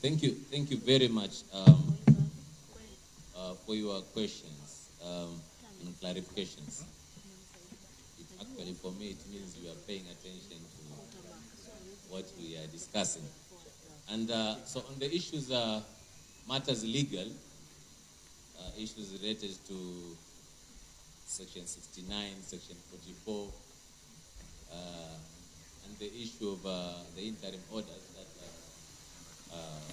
Thank you very much for your questions and clarifications. Actually, for me, it means you are paying attention to what we are discussing. And so on the issues, matters legal, issues related to Section 69, Section 44, and the issue of the interim orders that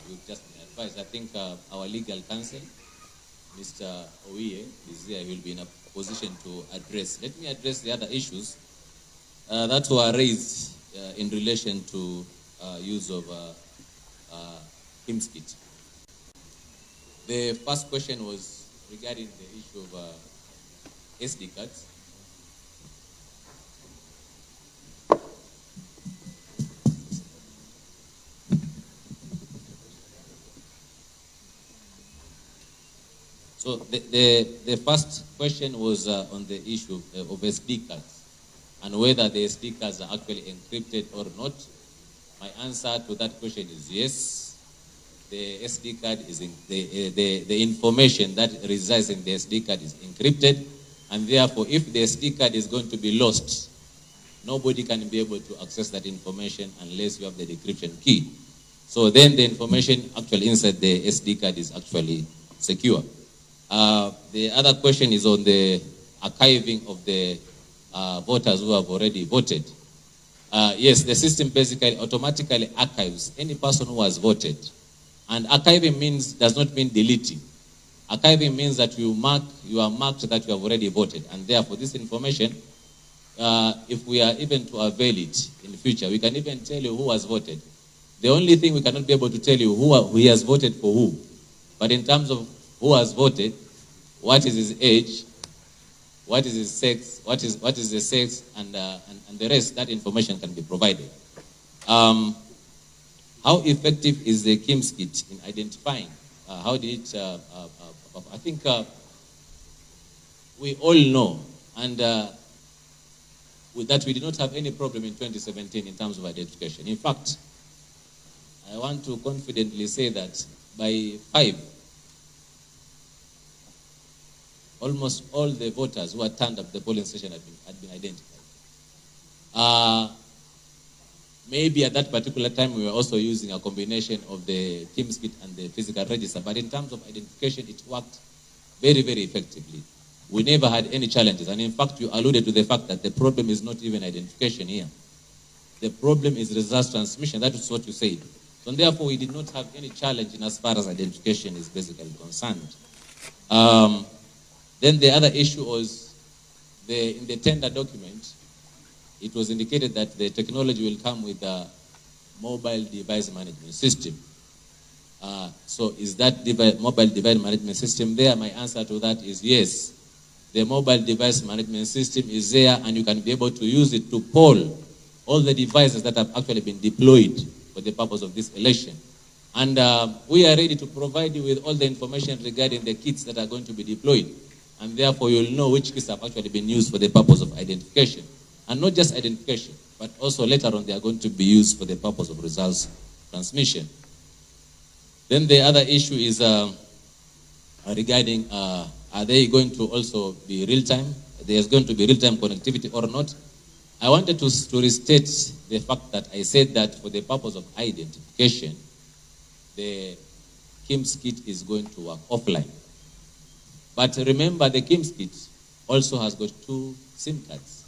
we've just been advised. I think our legal counsel, Mr. Oye, is here. He will be in a position to address. Let me address the other issues that were raised in relation to use of KISII. The first question was regarding the issue of SD cards. So the first question was on the issue of SD cards and whether the SD cards are actually encrypted or not. My answer to that question is yes. The SD card is the information that resides in the SD card is encrypted, and therefore, if the SD card is going to be lost, nobody can be able to access that information unless you have the decryption key. So then the information actually inside the SD card is actually secure. The other question is on the archiving of the voters who have already voted. Yes, the system basically automatically archives any person who has voted. And archiving does not mean deleting. Archiving means that you are marked that you have already voted. And therefore, this information, if we are even to avail it in the future, we can even tell you who has voted. The only thing we cannot be able to tell you who he has voted for who. But in terms of who has voted, what is his age, what is his sex, what is the sex, and the rest, that information can be provided. How effective is the KISII in identifying? How did it, I think we all know, and that we did not have any problem in 2017 in terms of identification. In fact, I want to confidently say that by 5, almost all the voters who had turned up the polling station had been identified. Maybe at that particular time, we were also using a combination of the KISII and the physical register. But in terms of identification, it worked very, very effectively. We never had any challenges. And in fact, you alluded to the fact that the problem is not even identification here. The problem is results transmission. That is what you said. So therefore, we did not have any challenge in as far as identification is basically concerned. Then the other issue was in the tender document, it was indicated that the technology will come with a mobile device management system. So is that mobile device management system there? My answer to that is yes. The mobile device management system is there, and you can be able to use it to poll all the devices that have actually been deployed for the purpose of this election. And we are ready to provide you with all the information regarding the kits that are going to be deployed. And therefore, you'll know which kits have actually been used for the purpose of identification. And not just identification, but also later on, they are going to be used for the purpose of results transmission. Then the other issue is regarding, are they going to also be real-time? There's going to be real-time connectivity or not? I wanted to restate the fact that I said that for the purpose of identification, the KISII is going to work offline. But remember, the KISII also has got 2 SIM cards.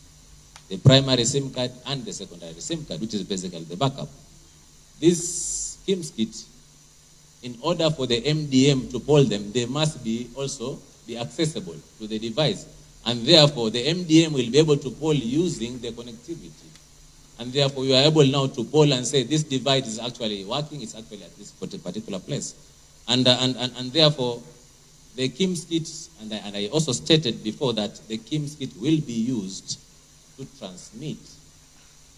The primary SIM card and the secondary SIM card, which is basically the backup. This KISII, in order for the MDM to poll them, they must also be accessible to the device. And therefore, the MDM will be able to poll using the connectivity. And therefore, you are able now to poll and say, this device is actually working, it's actually at this particular place. And therefore, the KISII, and I also stated before that the KISII will be used to transmit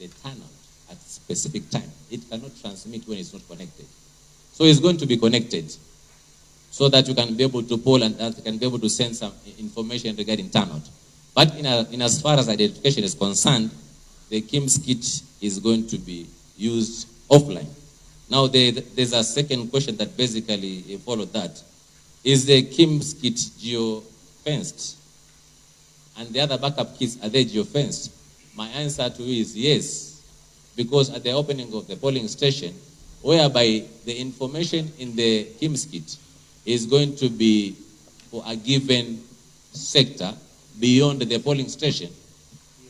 the turnout at a specific time. It cannot transmit when it's not connected. So it's going to be connected so that you can be able to poll and that you can be able to send some information regarding turnout. But in as far as identification is concerned, the KISII is going to be used offline. Now, there's a second question that basically followed that. Is the KIMS kit geo-fenced? And the other backup kits, are they geo-fenced? My answer to you is yes, because at the opening of the polling station, whereby the information in the KIMS kit is going to be for a given sector beyond the polling station.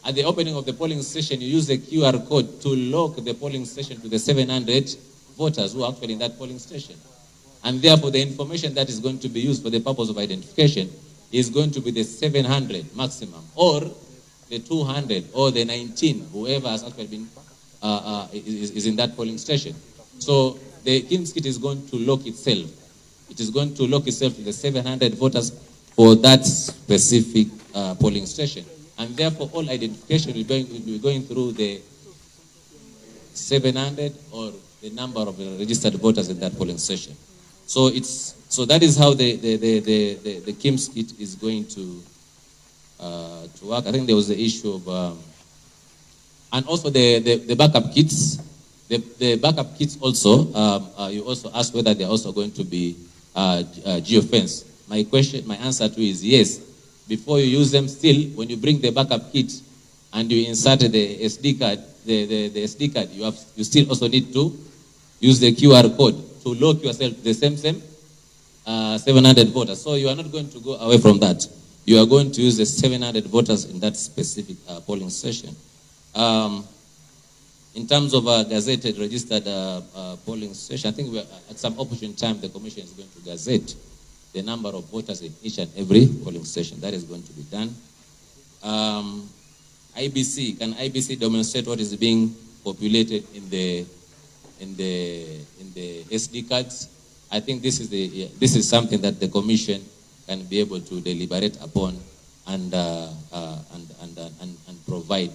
At the opening of the polling station, you use a QR code to lock the polling station to the 700 voters who are actually in that polling station. And therefore, the information that is going to be used for the purpose of identification is going to be the 700 maximum, or the 200, or the 19, whoever has actually been is in that polling station. So the KIMS kit is going to lock itself. It is going to lock itself to the 700 voters for that specific polling station. And therefore, all identification will be going through the 700 or the number of registered voters in that polling station. So that is how the KIMS kit is going to work. I think there was the issue of and also the backup kits. The backup kits also, you also asked whether they're also going to be geofence. My answer to is yes. Before you use them, still, when you bring the backup kit and you insert the SD card, the SD card, you still also need to use the QR code to lock yourself to the same 700 voters. So you are not going to go away from that. You are going to use the 700 voters in that specific polling session. In terms of a gazetted, registered polling station, I think at some opportune time, the Commission is going to gazette the number of voters in each and every polling station. That is going to be done. IBC, can IBC demonstrate what is being populated in the SD cards? I think this is something that the Commission can be able to deliberate upon and provide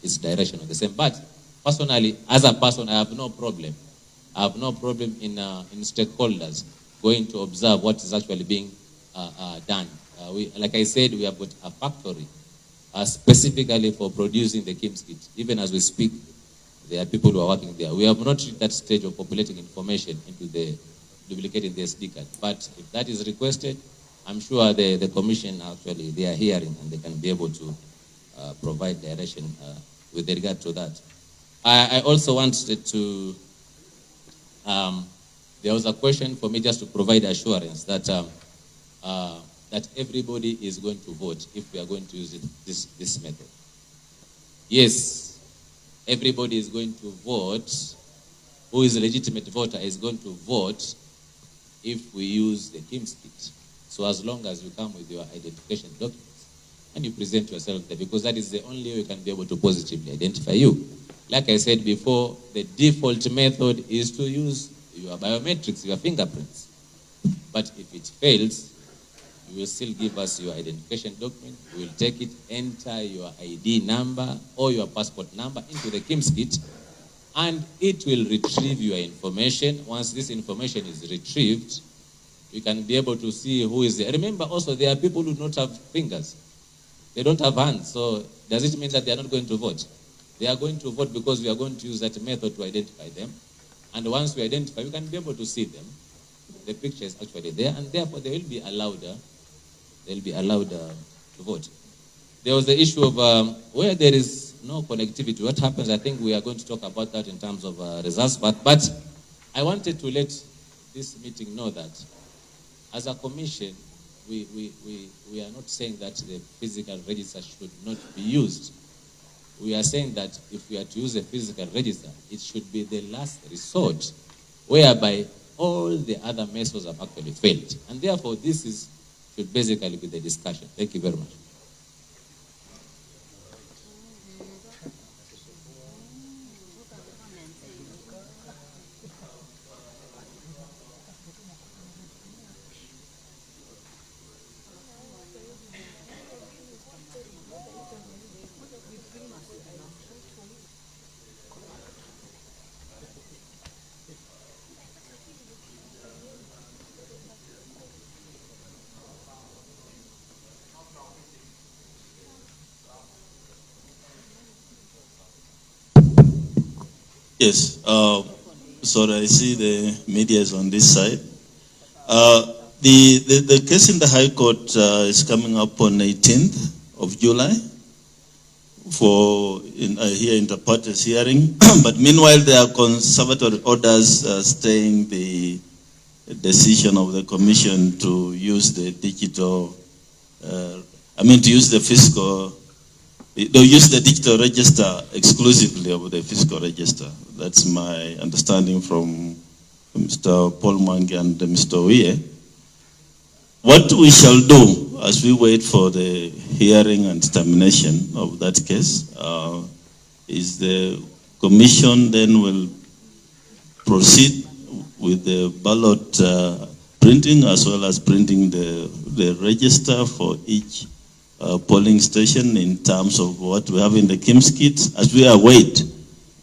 its direction on the same. But personally, as a person, I have no problem. I have no problem in stakeholders going to observe what is actually being done. Like I said, we have got a factory specifically for producing the KIMS kit. Even as we speak, there are people who are working there. We have not reached that stage of populating information into the duplicating the SD card. But if that is requested, I'm sure the Commission actually, they are hearing and they can be able to provide direction with regard to that. I also wanted to, there was a question for me just to provide assurance that that everybody is going to vote if we are going to use this method. Yes, everybody is going to vote. Who is a legitimate voter is going to vote if we use the KIMS kit. So as long as you come with your identification documents and you present yourself there, because that is the only way we can be able to positively identify you. Like I said before, the default method is to use your biometrics, your fingerprints. But if it fails, you will still give us your identification document. We will take it, enter your ID number or your passport number into the KIMS kit, and it will retrieve your information. Once this information is retrieved, you can be able to see who is there. Remember also, there are people who don't have fingers. They don't have hands. So does it mean that they are not going to vote? They are going to vote because we are going to use that method to identify them. And once we identify, we can be able to see them. The picture is actually there, and therefore they will be allowed. They'll be allowed to vote. There was the issue of where there is no connectivity. What happens? I think we are going to talk about that in terms of results. But I wanted to let this meeting know that as a commission, we are not saying that the physical register should not be used. We are saying that if we are to use a physical register, it should be the last resort, whereby all the other methods have actually failed. And therefore, this should basically be the discussion. Thank you very much. Yes, Sorry, I see the media is on this side. The case in the High Court is coming up on 18th of July for here in the parties hearing. But meanwhile, there are conservatory orders staying the decision of the Commission to use the digital, to use the fiscal. They'll use the digital register exclusively of the fiscal register. That's my understanding from Mr. Paul Mange and Mr. Oye. What we shall do as we wait for the hearing and determination of that case is the Commission then will proceed with the ballot printing as well as printing the register for each polling station in terms of what we have in the KIMS kit as we await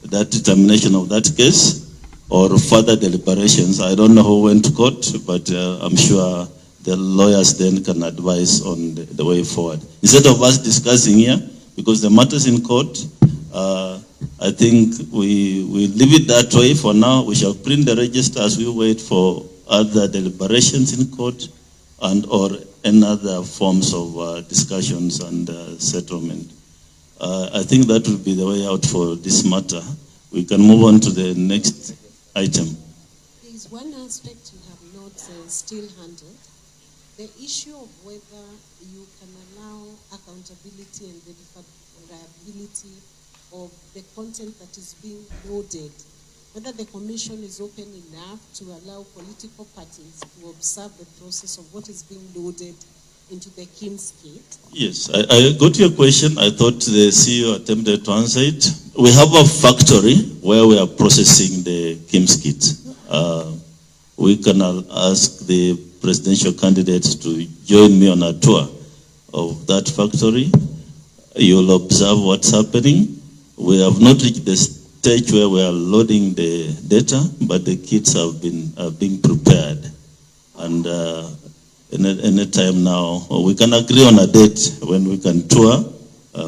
that determination of that case or further deliberations. I don't know who went to court, but I'm sure the lawyers then can advise on the way forward. Instead of us discussing here, because the matter's in court, I think we leave it that way for now. We shall print the register as we wait for other deliberations in court and or any other forms of discussions and settlement. I think that will be the way out for this matter. We can move on to the next item. There is one aspect you have not still handled. The issue of whether you can allow accountability and verifiability of the content that is being loaded, whether the Commission is open enough to allow political parties to observe the process of what is being loaded into the KIMS kit. Yes, I got your question. I thought the CEO attempted to answer it. We have a factory where we are processing the KIMS kit. We can ask the presidential candidates to join me on a tour of that factory. You'll observe what's happening. We have not reached the stage where we are loading the data, but the kits have been being prepared. And any time now, we can agree on a date when we can tour,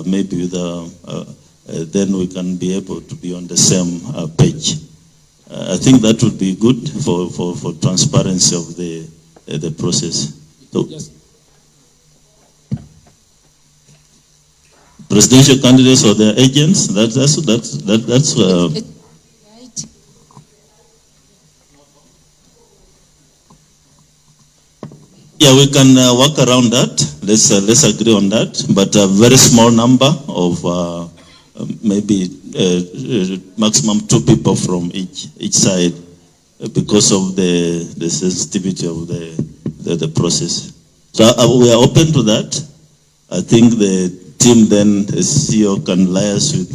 maybe then we can be able to be on the same page. I think that would be good for transparency of the process. So, presidential candidates or their agents, that's yeah, we can work around that. Let's agree on that. But a very small number of maybe maximum 2 people from each side, because of the sensitivity of the process. So we are open to that. I think the team then, the CEO, can liaise with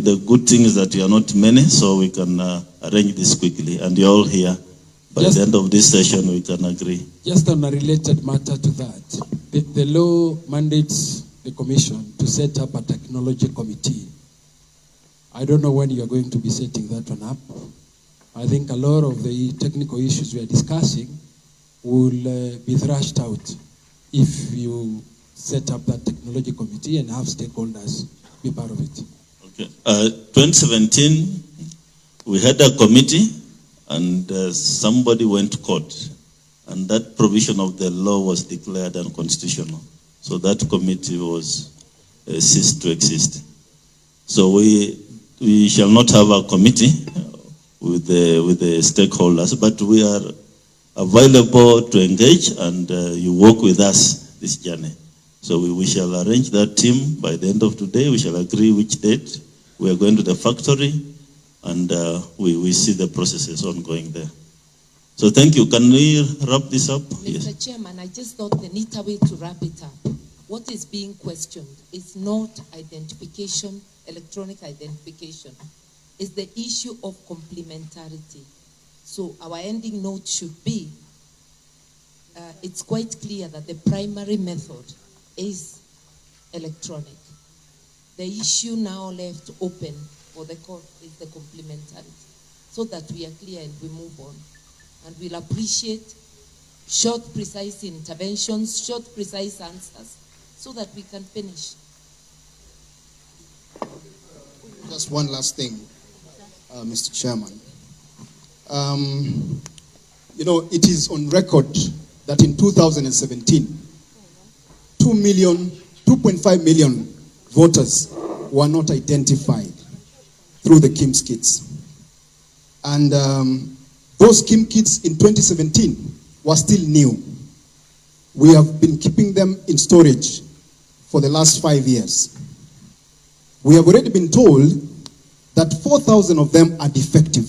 the good thing is that you are not many, so we can arrange this quickly, and you're all here. By the end of this session, we can agree. Just on a related matter to that, the law mandates the Commission to set up a technology committee. I don't know when you are going to be setting that one up. I think a lot of the technical issues we are discussing will be thrashed out if you set up that technology committee and have stakeholders be part of it. Okay. 2017, we had a committee and somebody went to court, and that provision of the law was declared unconstitutional. So that committee was ceased to exist. So we shall not have a committee with the stakeholders, but we are available to engage, and you work with us this journey. So we shall arrange that team by the end of today. We shall agree which date we are going to the factory, and we see the processes ongoing there. So thank you. Can we wrap this up? Mr. Chairman, I just thought the neater way to wrap it up. What is being questioned is not identification, electronic identification. It's the issue of complementarity. So our ending note should be, it's quite clear that the primary method is electronic. The issue now left open for the court is the complementarity, so that we are clear and we move on. And we'll appreciate short, precise interventions, short, precise answers, so that we can finish. Just one last thing, Mr. Chairman. You know, it is on record that in 2017, 2.5 million voters were not identified through the KIMS kits. And those KIMS kits in 2017 were still new. We have been keeping them in storage for the last 5 years. We have already been told that 4,000 of them are defective.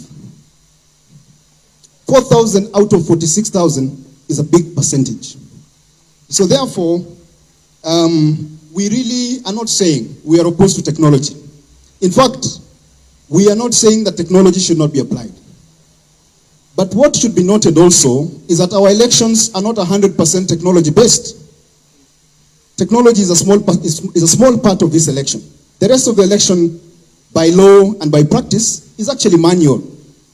4,000 out of 46,000 is a big percentage. So therefore, we really are not saying we are opposed to technology. In fact, we are not saying that technology should not be applied. But what should be noted also is that our elections are not 100% technology-based. Technology is a small part of this election. The rest of the election, by law and by practice, is actually manual.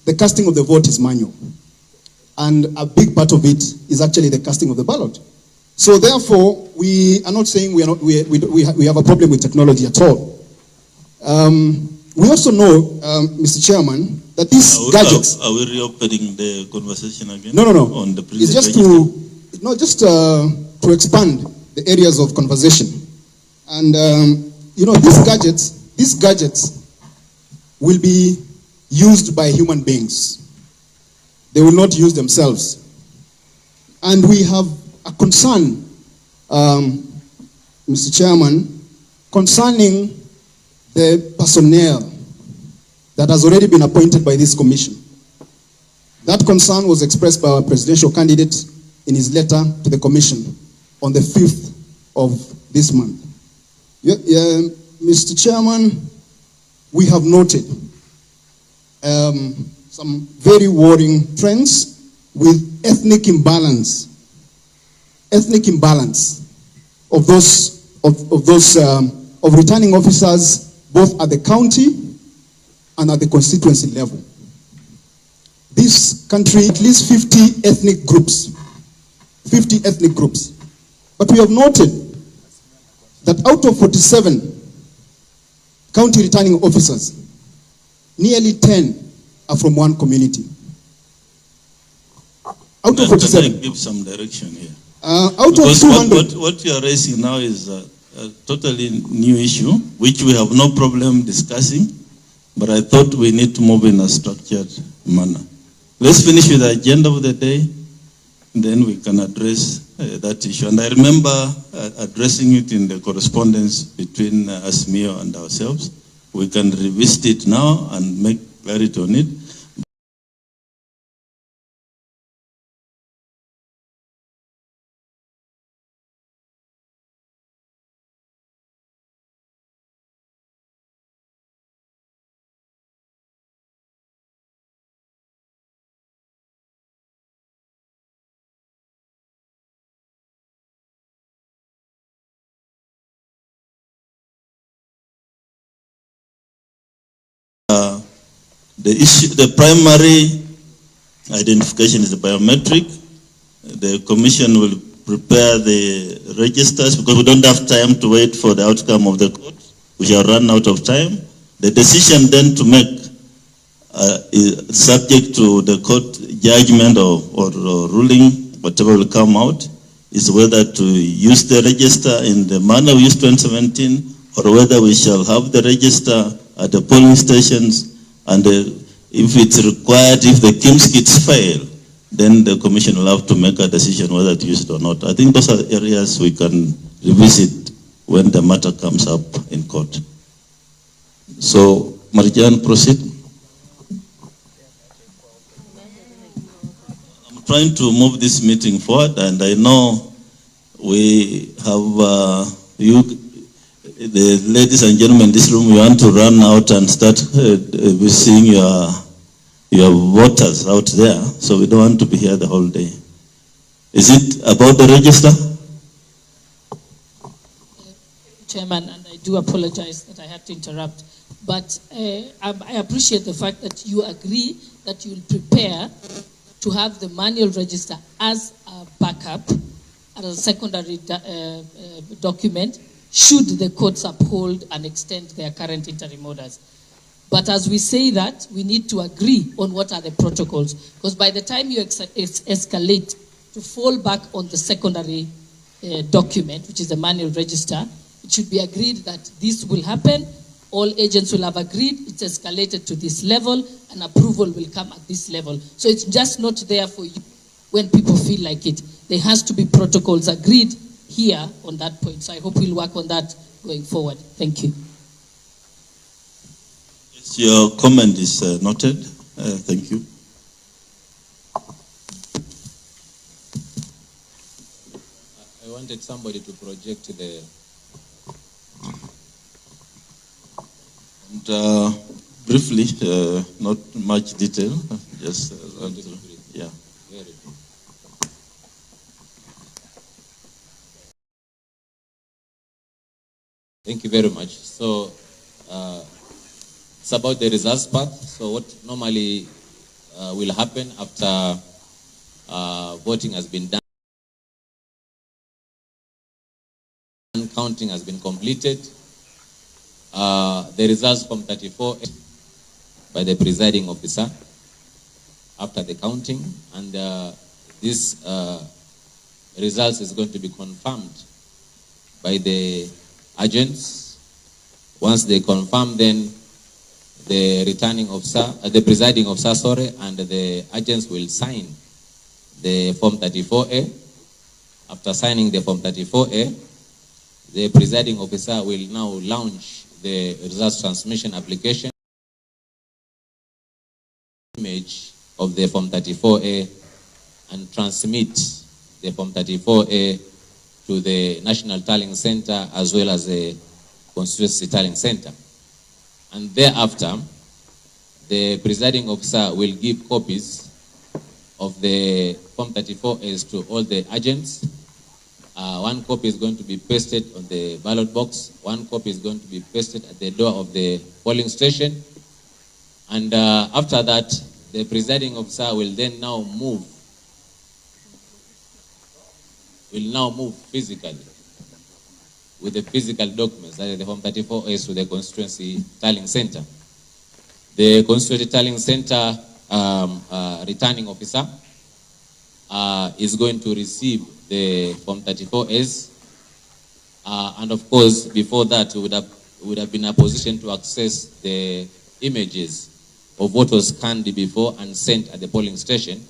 The casting of the vote is manual. And a big part of it is actually the casting of the ballot. So therefore, we are not saying we have a problem with technology at all. We also know, Mr. Chairman, that these gadgets... Are we reopening the conversation again? No. On the it's just to expand the areas of conversation. And, you know, these gadgets will be used by human beings. They will not use themselves. And we have a concern, Mr. Chairman, concerning the personnel that has already been appointed by this commission. That concern was expressed by our presidential candidate in his letter to the commission on the 5th of this month. Mr. Chairman, we have noted some very worrying trends with ethnic imbalance of returning officers both at the county and at the constituency level. This country, at least 50 ethnic groups. But we have noted that out of 47 county returning officers, nearly 10 are from one community. Out of 47. Can I give some direction here? Out of 200. What you are raising now is a totally new issue, which we have no problem discussing, but I thought we need to move in a structured manner. Let's finish with the agenda of the day, then we can address that issue. And I remember addressing it in the correspondence between Asmio and ourselves. We can revisit it now and make clarity on it. The primary identification is the biometric. The commission will prepare the registers because we don't have time to wait for the outcome of the court. We shall run out of time. The decision then to make is subject to the court judgment or ruling, whatever will come out, is whether to use the register in the manner we used 2017 or whether we shall have the register at the polling stations, and if it's required, if the KIMS kits fail, then the commission will have to make a decision whether to use it or not. I think those are areas we can revisit when the matter comes up in court. So, Marijan, proceed. I'm trying to move this meeting forward, and I know we have the ladies and gentlemen in this room, we want to run out and start seeing your voters out there, so we don't want to be here the whole day. Is it about the register? Chairman, and I do apologize that I had to interrupt, but I appreciate the fact that you agree that you will prepare to have the manual register as a backup, as a secondary document, should the courts uphold and extend their current interim orders. But as we say that, we need to agree on what are the protocols. Because by the time you escalate to fall back on the secondary document, which is the manual register, it should be agreed that this will happen. All agents will have agreed, it's escalated to this level, and approval will come at this level. So it's just not there for you when people feel like it. There has to be protocols agreed here on that point. So I hope we'll work on that going forward. Thank you. Your comment is noted. Thank you. I wanted somebody to project the... And briefly, not much detail, just run through. Yeah. Very good. Thank you very much. So, it's about the results part. So what normally will happen after voting has been done, counting has been completed, the results from 34 by the presiding officer after the counting, and this results is going to be confirmed by the agents. Once they confirm, then the returning officer, the presiding officer, sorry, and the agents will sign the Form 34A. After signing the Form 34A, the presiding officer will now launch the results transmission application, image of the Form 34A, and transmit the Form 34A to the National Tallying Center as well as the Constituency Tallying Center. And thereafter, the presiding officer will give copies of the Form 34As to all the agents. One copy is going to be pasted on the ballot box. One copy is going to be pasted at the door of the polling station. And after that, the presiding officer will then now move physically with the physical documents, that is the Form 34As, to the Constituency Tallying Center. The Constituency Tallying Center returning officer is going to receive the Form 34As, and of course, before that, we would have been in a position to access the images of what was scanned before and sent at the polling station.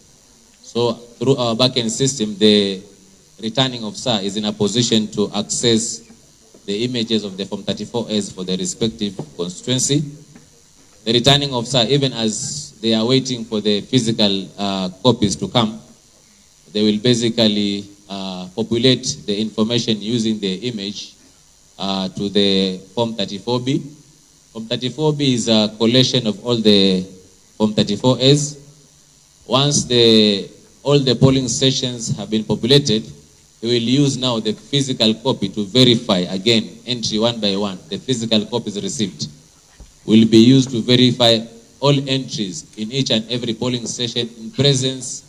So through our backend system, the returning officer is in a position to access the images of the Form 34As for the respective constituency. The returning officer, even as they are waiting for the physical copies to come, they will basically populate the information using the image to the Form 34B. Form 34B is a collation of all the Form 34As. Once all the polling stations have been populated, we will use now the physical copy to verify again, entry one by one. The physical copies received will be used to verify all entries in each and every polling station in presence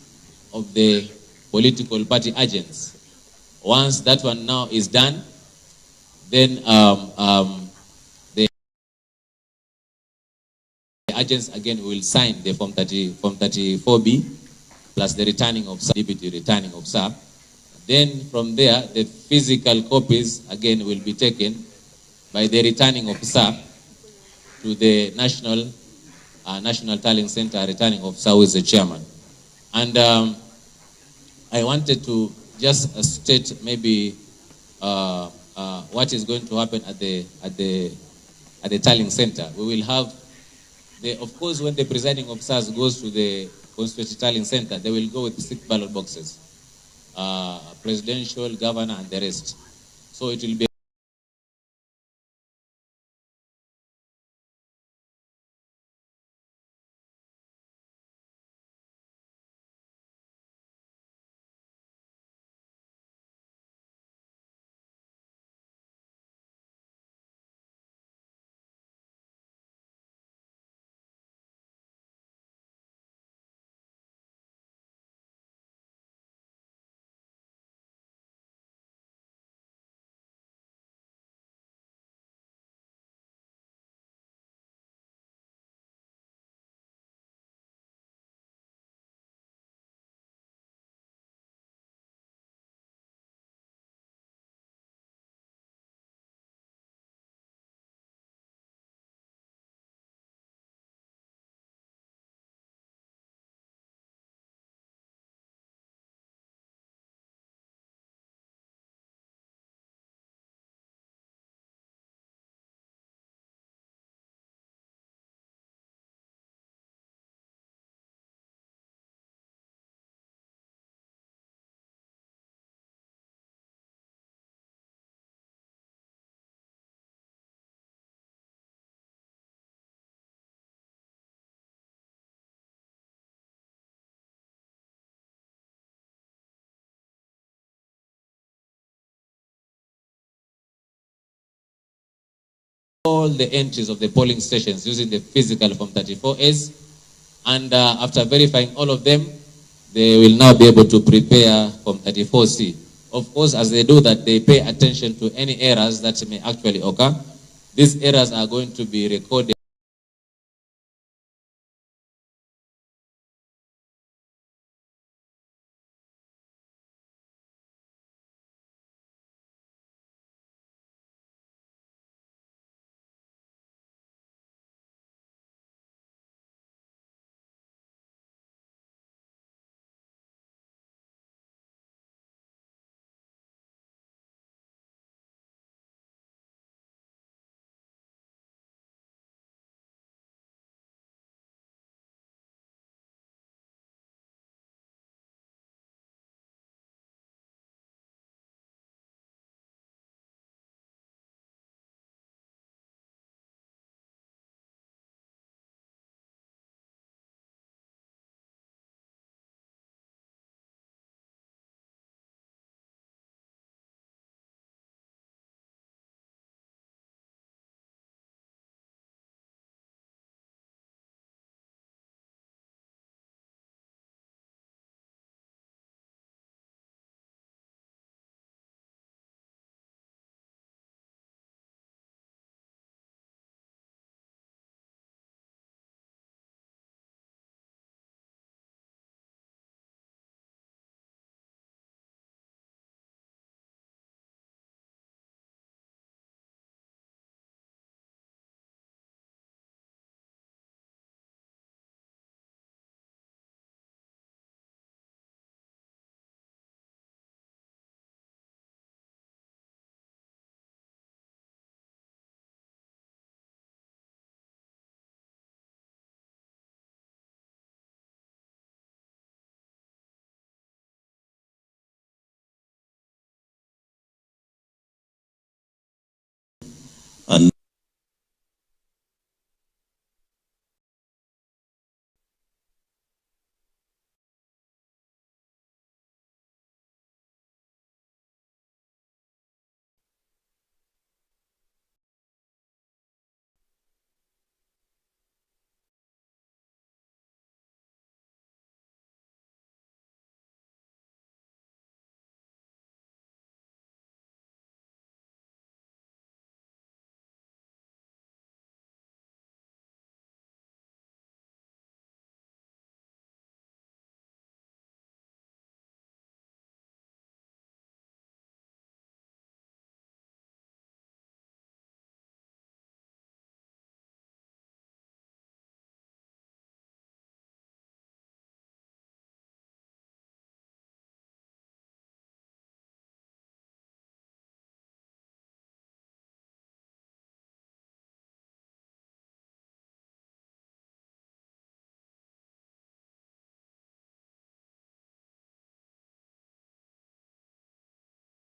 of the political party agents. Once that one now is done, then the agents again will sign the Form 34B plus the returning officer, deputy returning officer. Then from there, the physical copies again will be taken by the returning officer to the National Tallying Center returning officer, who is the chairman. And I wanted to just state maybe what is going to happen at the tallying center. We will have of course, when the presiding officers goes to the constituency tallying center, they will go with 6 ballot boxes, presidential, governor, and the rest. So it will be all the entries of the polling stations using the physical Form 34As, and after verifying all of them, they will now be able to prepare Form 34C. Of course, as they do that, they pay attention to any errors that may actually occur. These errors are going to be recorded.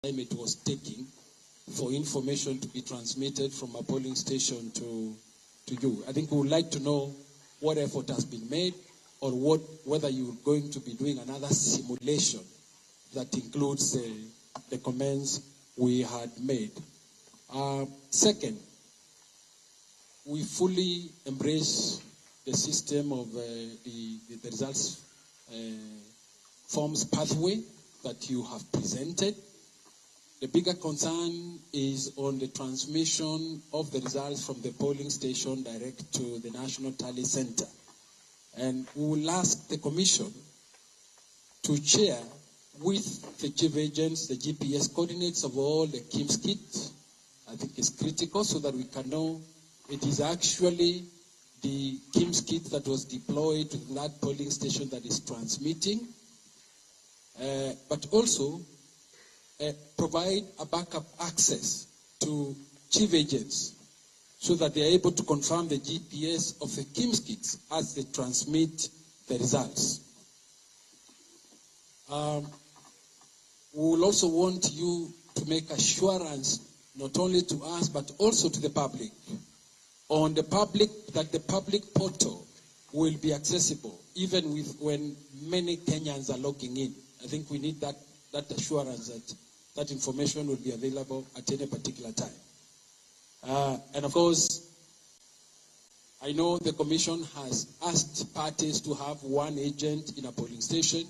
And it was taking for information to be transmitted from a polling station to you. I think we would like to know what effort has been made, or whether you're going to be doing another simulation that includes the comments we had made. Second, we fully embrace the system of the results forms pathway that you have presented. The bigger concern is on the transmission of the results from the polling station direct to the National Tally Center. And we will ask the Commission to share with the chief agents the GPS coordinates of all the KIMS kits. I think it's critical so that we can know it is actually the KIMS kit that was deployed to that polling station that is transmitting, but also provide a backup access to chief agents so that they are able to confirm the GPS of the KIMS kits as they transmit the results. We will also want you to make assurance not only to us but also to the public on the public portal will be accessible even when many Kenyans are logging in. I think we need that assurance that information will be available at any particular time. And of course, I know the Commission has asked parties to have one agent in a polling station.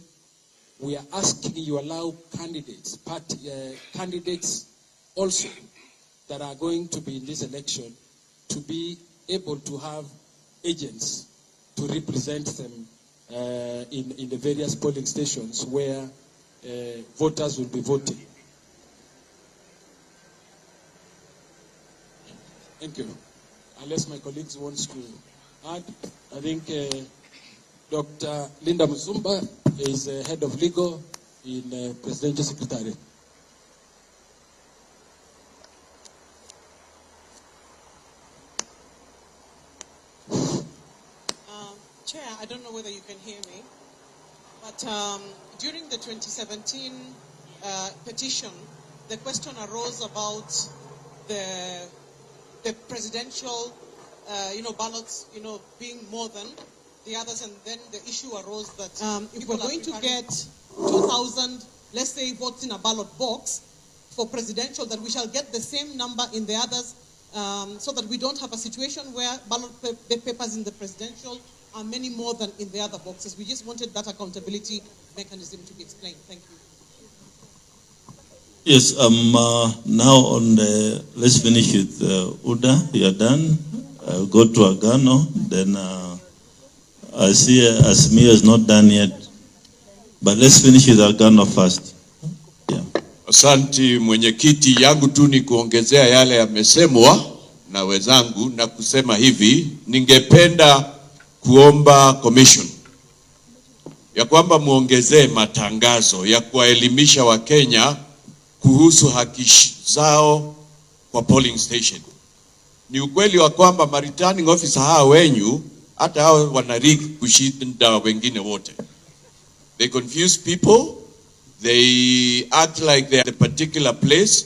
We are asking you allow candidates, candidates also that are going to be in this election to be able to have agents to represent them in the various polling stations where voters will be voting. Thank you. Unless my colleagues wants to add, I think Dr. Linda Musumba is head of legal in Presidential Secretariat. Chair, I don't know whether you can hear me, but during the 2017 petition, the question arose about the presidential, ballots, being more than the others, and then the issue arose that if we're going to get 2,000, let's say, votes in a ballot box for presidential, that we shall get the same number in the others, so that we don't have a situation where ballot papers in the presidential are many more than in the other boxes. We just wanted that accountability mechanism to be explained. Thank you. Yes, now on the, let's finish with Uda, you are done. I'll go to Agano, then I see Asmia is not done yet. But let's finish with Agano first. Yeah. Asante mwenyekiti, yangu tu ni kuongezea yale yamesemwa na wenzangu na kusema hivi, ningependa kuomba commission ya kwamba muongezee matangazo ya kuwaelimisha Wakenya kuhusu haki zao kwa polling station. Ni ukweli wa kwamba returning officer hawa wenyu hata hao wanariki kushinda wengine wote. They confuse people, they act like they are the particular place.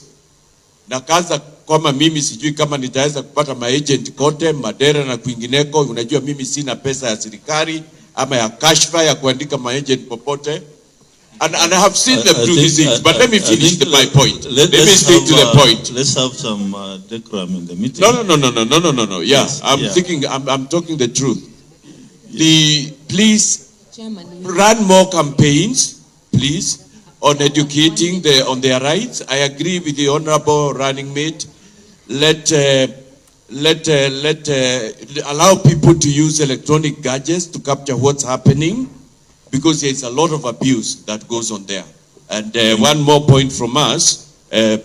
Na kaza kama mimi sijui kama nitaweza kupata maagent kote, Madera na kwingineko, unajua mimi sina pesa ya serikali ama ya kashfa ya kuandika maagent popote. And I have seen them do these things, but let me finish my point. Let me stick to the point. Let's have some decorum in the meeting. No. Yeah, yes, I'm talking the truth. Please Chairman, run more campaigns, please, on educating on their rights. I agree with the honorable running mate. Allow people to use electronic gadgets to capture what's happening, because there's a lot of abuse that goes on there. And one more point from us,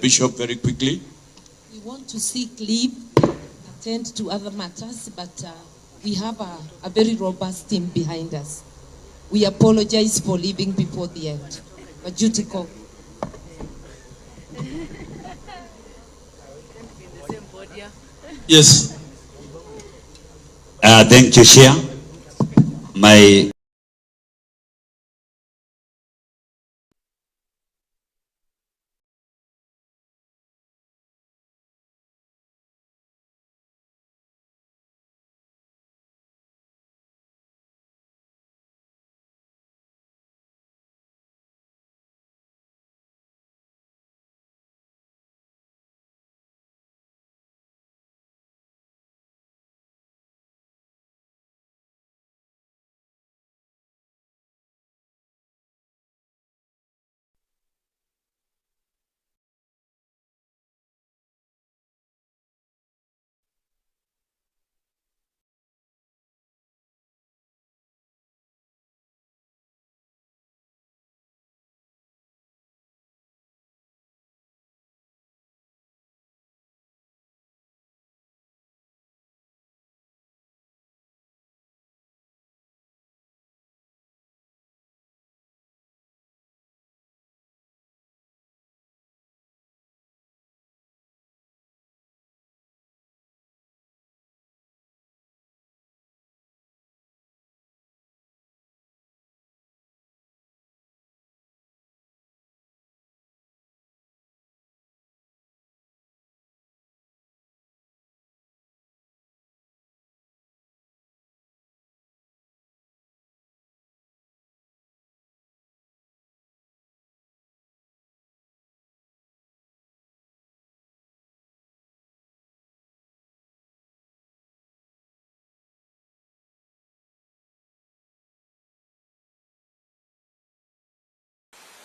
Bishop, very quickly. we want to seek leave, attend to other matters, but we have a very robust team behind us. We apologize for leaving before the end. Wajackoyah. Yes. Thank you, Chair. My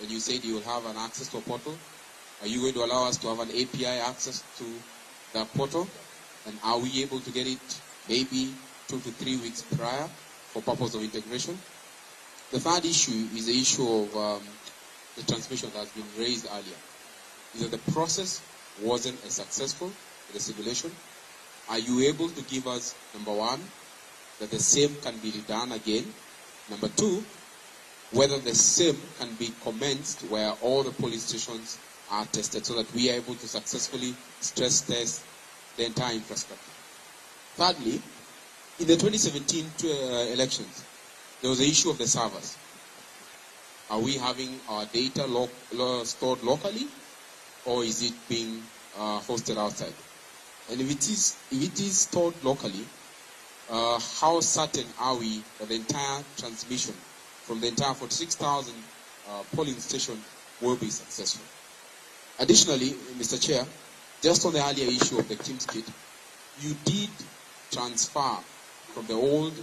and you said you will have an access to a portal. Are you going to allow us to have an API access to that portal? And are we able to get it maybe 2 to 3 weeks prior for purpose of integration? The third issue is the issue of the transmission that has been raised earlier. Is that the process wasn't as successful, the simulation. Are you able to give us, number one, that the same can be done again? Number two, whether the same can be commenced where all the police stations are tested so that we are able to successfully stress test the entire infrastructure. Thirdly, in the 2017 elections, there was the issue of the servers. Are we having our data stored locally, or is it being hosted outside? And if it is stored locally, how certain are we that the entire transmission from the entire 46,000 polling station will be successful? Additionally, Mr. Chair, just on the earlier issue of the KIMS kit, you did transfer from the old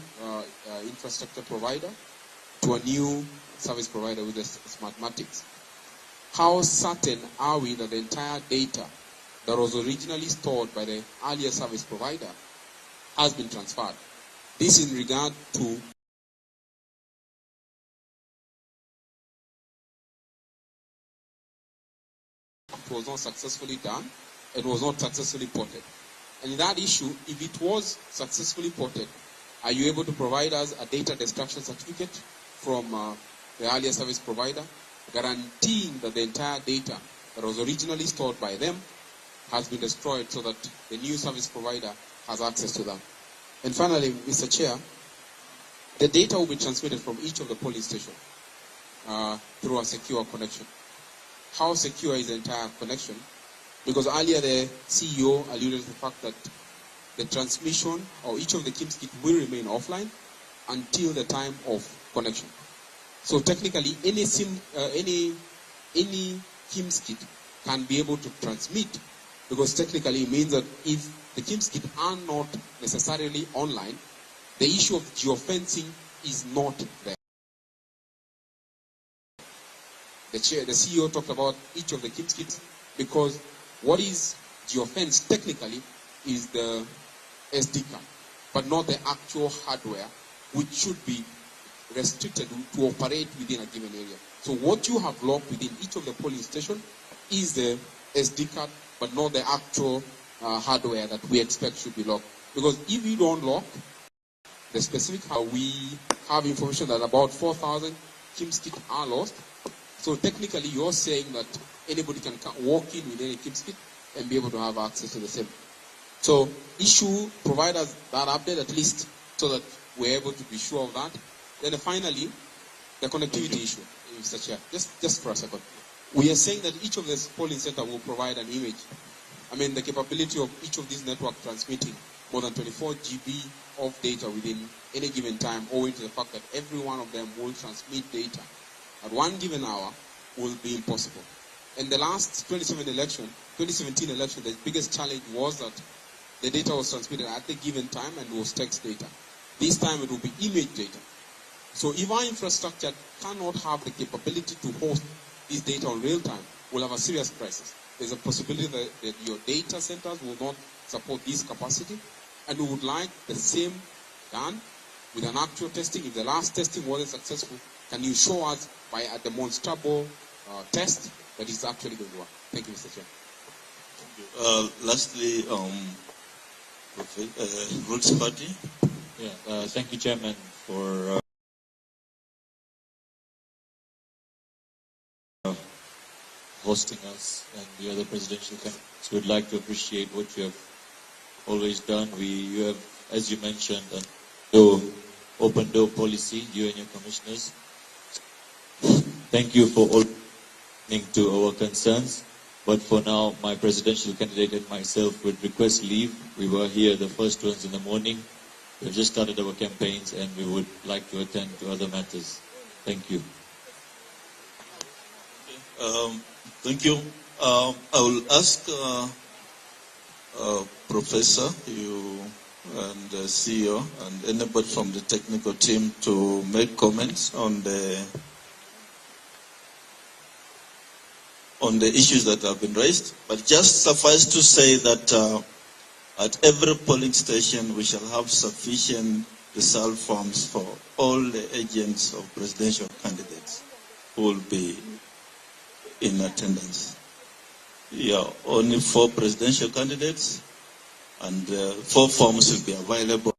infrastructure provider to a new service provider with the Smartmatics. How certain are we that the entire data that was originally stored by the earlier service provider has been transferred? This in regard to it was not successfully done, it was not successfully ported. And in that issue, if it was successfully ported, are you able to provide us a data destruction certificate from the earlier service provider, guaranteeing that the entire data that was originally stored by them has been destroyed so that the new service provider has access to them? And finally, Mr. Chair, the data will be transmitted from each of the polling stations through a secure connection. How secure is the entire connection? Because earlier the CEO alluded to the fact that the transmission or each of the KIMS kit will remain offline until the time of connection. So technically, any KIMS kit can be able to transmit, because technically it means that if the KIMS kit are not necessarily online, the issue of geofencing is not there. The CEO talked about each of the KIMS kits, because what is geofence technically is the SD card, but not the actual hardware, which should be restricted to operate within a given area. So what you have locked within each of the polling stations is the SD card, but not the actual hardware that we expect should be locked. Because if you don't lock the specific, we have information that about 4,000 KIMS kits are lost. So technically, you're saying that anybody can walk in with any KIMS kit and be able to have access to the same. So provide us that update at least, so that we're able to be sure of that. Then finally, the connectivity issue, Mr. Chair. Just for a second. We are saying that each of the polling centers will provide an image. I mean, the capability of each of these networks transmitting more than 24 GB of data within any given time, owing to the fact that every one of them will transmit data at one given hour, will be impossible. In the last 2017 election, the biggest challenge was that the data was transmitted at the given time and was text data. This time it will be image data. So if our infrastructure cannot have the capability to host this data on real time, we'll have a serious crisis. There's a possibility that your data centers will not support this capacity, and we would like the same done with an actual testing. If the last testing wasn't successful, can you show us by a demonstrable test that is actually going to work? Thank you, Mr. Chair. Lastly, Roots Party. Yeah, thank you, Chairman, for hosting us and the other presidential candidates. We'd like to appreciate what you have always done. You have, as you mentioned, an open door policy, you and your commissioners. Thank you for all listening to our concerns. But for now, my presidential candidate and myself would request leave. We were here the first ones in the morning. We've just started our campaigns and we would like to attend to other matters. Thank you. Thank you. I will ask Professor, you and the CEO and anybody from the technical team to make comments on the on the issues that have been raised, but just suffice to say that at every polling station we shall have sufficient result forms for all the agents of presidential candidates who will be in attendance. Yeah, only 4 presidential candidates, and 4 forms will be available.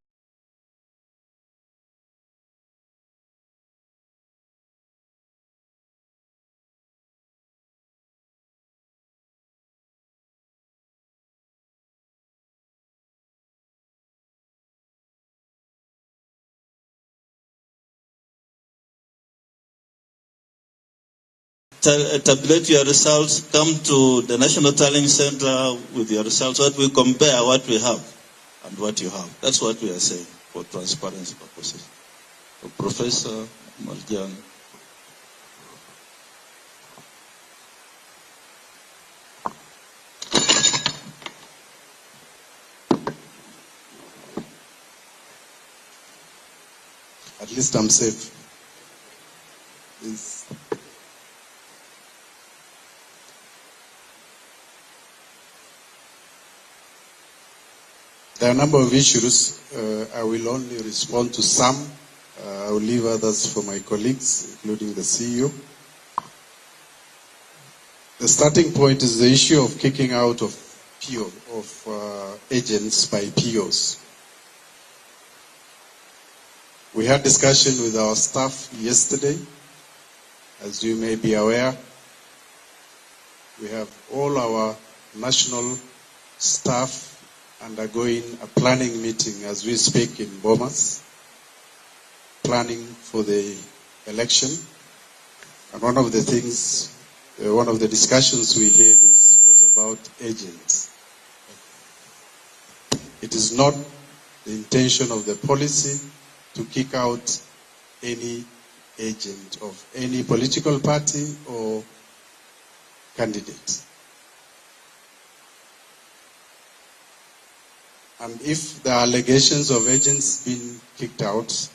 Tabulate your results, come to the National Tallying Center with your results, so that we compare what we have and what you have. That's what we are saying for transparency purposes. So Professor Marjan. At least I'm safe. There are a number of issues. I will only respond to some. I will leave others for my colleagues, including the CEO. The starting point is the issue of kicking out of PO, of agents by POs. We had discussion with our staff yesterday. As you may be aware, we have all our national staff undergoing a planning meeting as we speak in Bomas, planning for the election. And one of the things, one of the discussions we had was about agents. It is not the intention of the policy to kick out any agent of any political party or candidate. And if the allegations of agents being kicked out,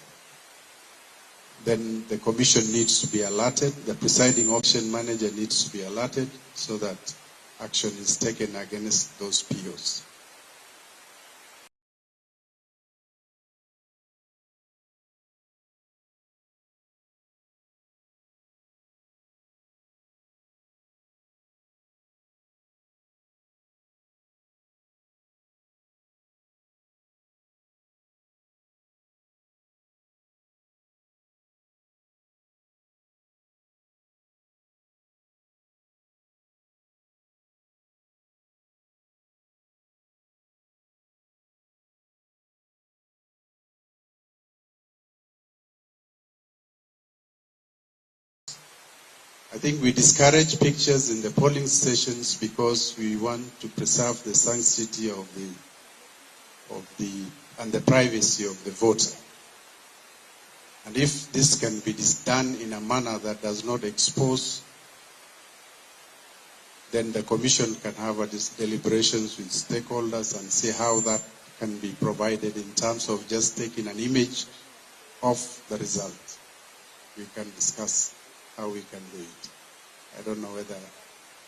then the commission needs to be alerted, the presiding auction manager needs to be alerted so that action is taken against those POs. I think we discourage pictures in the polling stations because we want to preserve the sanctity of the privacy of the voter. And if this can be done in a manner that does not expose, then the commission can have deliberations with stakeholders and see how that can be provided in terms of just taking an image of the result. We can discuss how we can do it. I don't know whether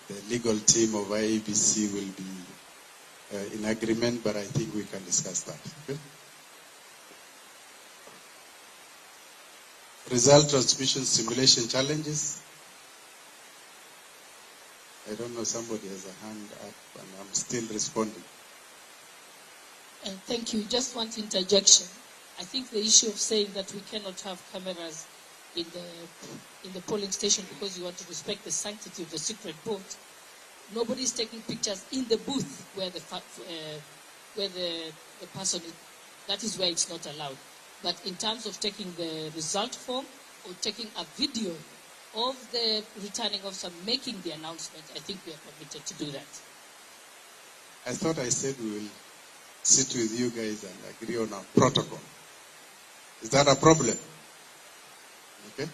the legal team of Iebc will be in agreement, but I think we can discuss that. Okay? Result transmission simulation challenges. I don't know, somebody has a hand up and I'm still responding. Thank you. Just one interjection. I think the issue of saying that we cannot have cameras in the polling station because you want to respect the sanctity of the secret vote. Nobody is taking pictures in the booth where the person is. That is where it's not allowed. But in terms of taking the result form or taking a video of the returning officer making the announcement, I think we are permitted to do that. I thought I said we will sit with you guys and agree on a protocol. Is that a problem? Okay?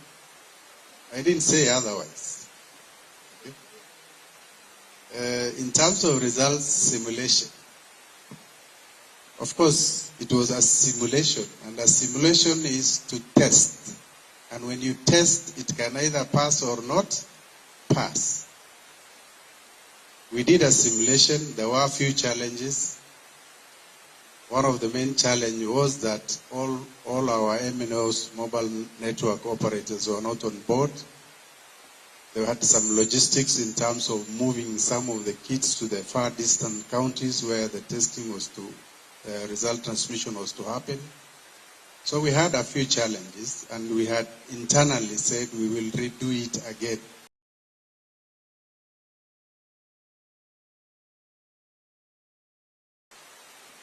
I didn't say otherwise. Okay? In terms of results simulation, of course, it was a simulation, and a simulation is to test. And when you test, it can either pass or not pass. We did a simulation. There were a few challenges. One of the main challenges was that all our MNOs, mobile network operators, were not on board. They had some logistics in terms of moving some of the kits to the far distant counties where the testing was to, result transmission was to happen. So we had a few challenges, and we had internally said we will redo it again.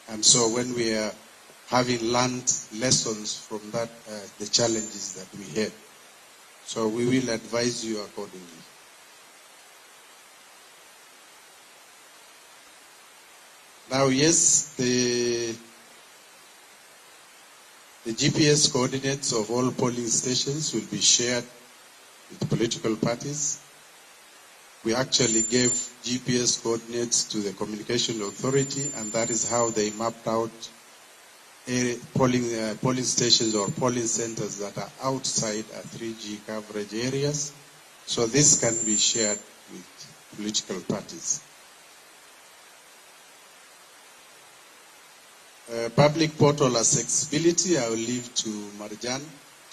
And so when we are having learned lessons from that, the challenges that we had, so we will advise you accordingly. Now, yes, the GPS coordinates of all polling stations will be shared with political parties. We actually gave GPS coordinates to the Communication Authority, and that is how they mapped out polling stations or polling centers that are outside 3G coverage areas. So this can be shared with political parties. Public portal accessibility, I will leave to Marjan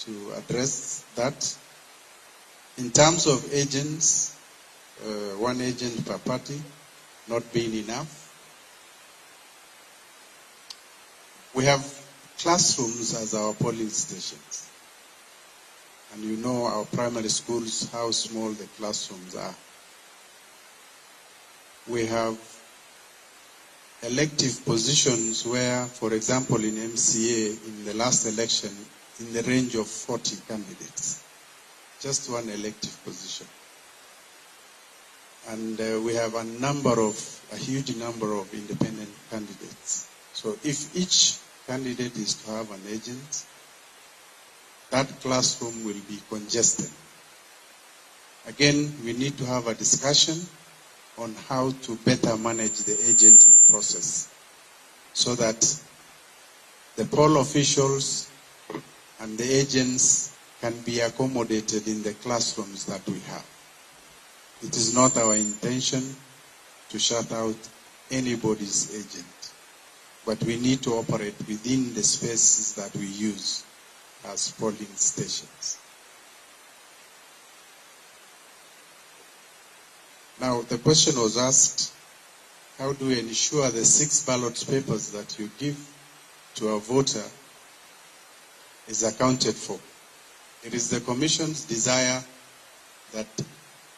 to address that. In terms of agents, one agent per party not being enough. We have classrooms as our polling stations. And you know our primary schools, how small the classrooms are. We have elective positions where, for example, in MCA, in the last election, in the range of 40 candidates. Just one elective position. And we have a huge number of independent candidates. So if each candidate is to have an agent, that classroom will be congested. Again, we need to have a discussion on how to better manage the agenting process so that the poll officials and the agents can be accommodated in the classrooms that we have. It is not our intention to shut out anybody's agent, but we need to operate within the spaces that we use as polling stations. Now, the question was asked, how do we ensure the 6 ballot papers that you give to a voter is accounted for? It is the Commission's desire that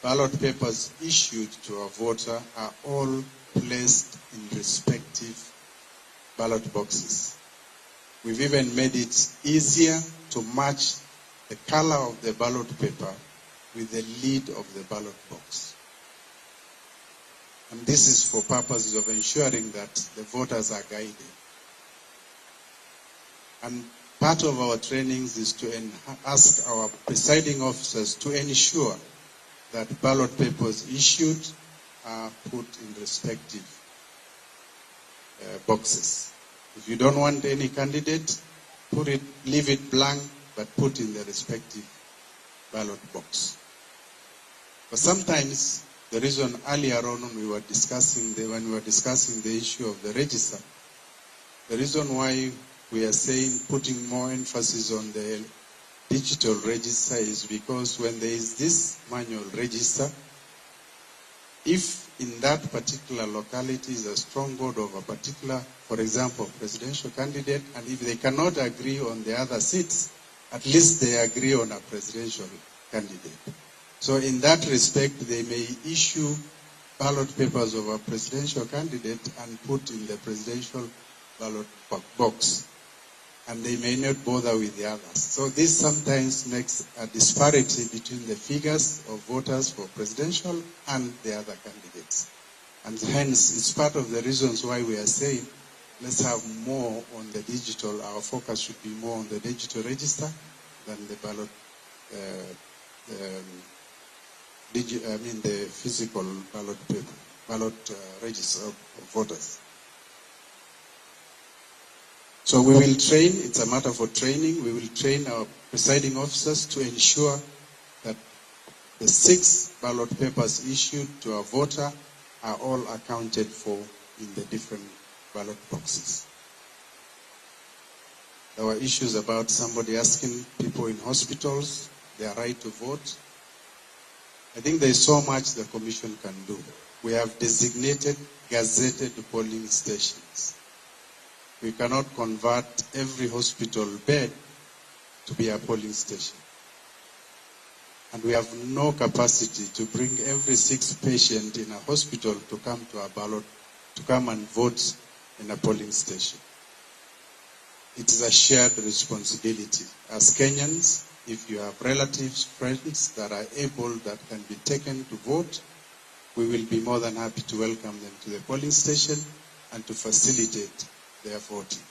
ballot papers issued to a voter are all placed in respective ballot boxes. We've even made it easier to match the color of the ballot paper with the lid of the ballot box. And this is for purposes of ensuring that the voters are guided. And part of our trainings is to ask our presiding officers to ensure that ballot papers issued are put in respective boxes. If you don't want any candidate, leave it blank, but put in the respective ballot box. But sometimes the reason earlier on when we were discussing the issue of the register, the reason why we are saying putting more emphasis on the digital register is because when there is this manual register, if in that particular locality is a stronghold of a particular, for example, presidential candidate, and if they cannot agree on the other seats, at least they agree on a presidential candidate. So in that respect, they may issue ballot papers of a presidential candidate and put in the presidential ballot box, and they may not bother with the others. So this sometimes makes a disparity between the figures of voters for presidential and the other candidates. And hence, it's part of the reasons why we are saying, let's have more on the digital. Our focus should be more on the digital register than the ballot, the physical ballot register of voters. So we will train, it's a matter for training, we will train our presiding officers to ensure that the 6 ballot papers issued to a voter are all accounted for in the different ballot boxes. There were issues about somebody asking people in hospitals their right to vote. I think there is so much the Commission can do. We have designated, gazetted polling stations. We cannot convert every hospital bed to be a polling station. And we have no capacity to bring every 6 patient in a hospital to come to a ballot, to come and vote in a polling station. It is a shared responsibility. As Kenyans, if you have relatives, friends that are able, that can be taken to vote, we will be more than happy to welcome them to the polling station and to facilitate their voting.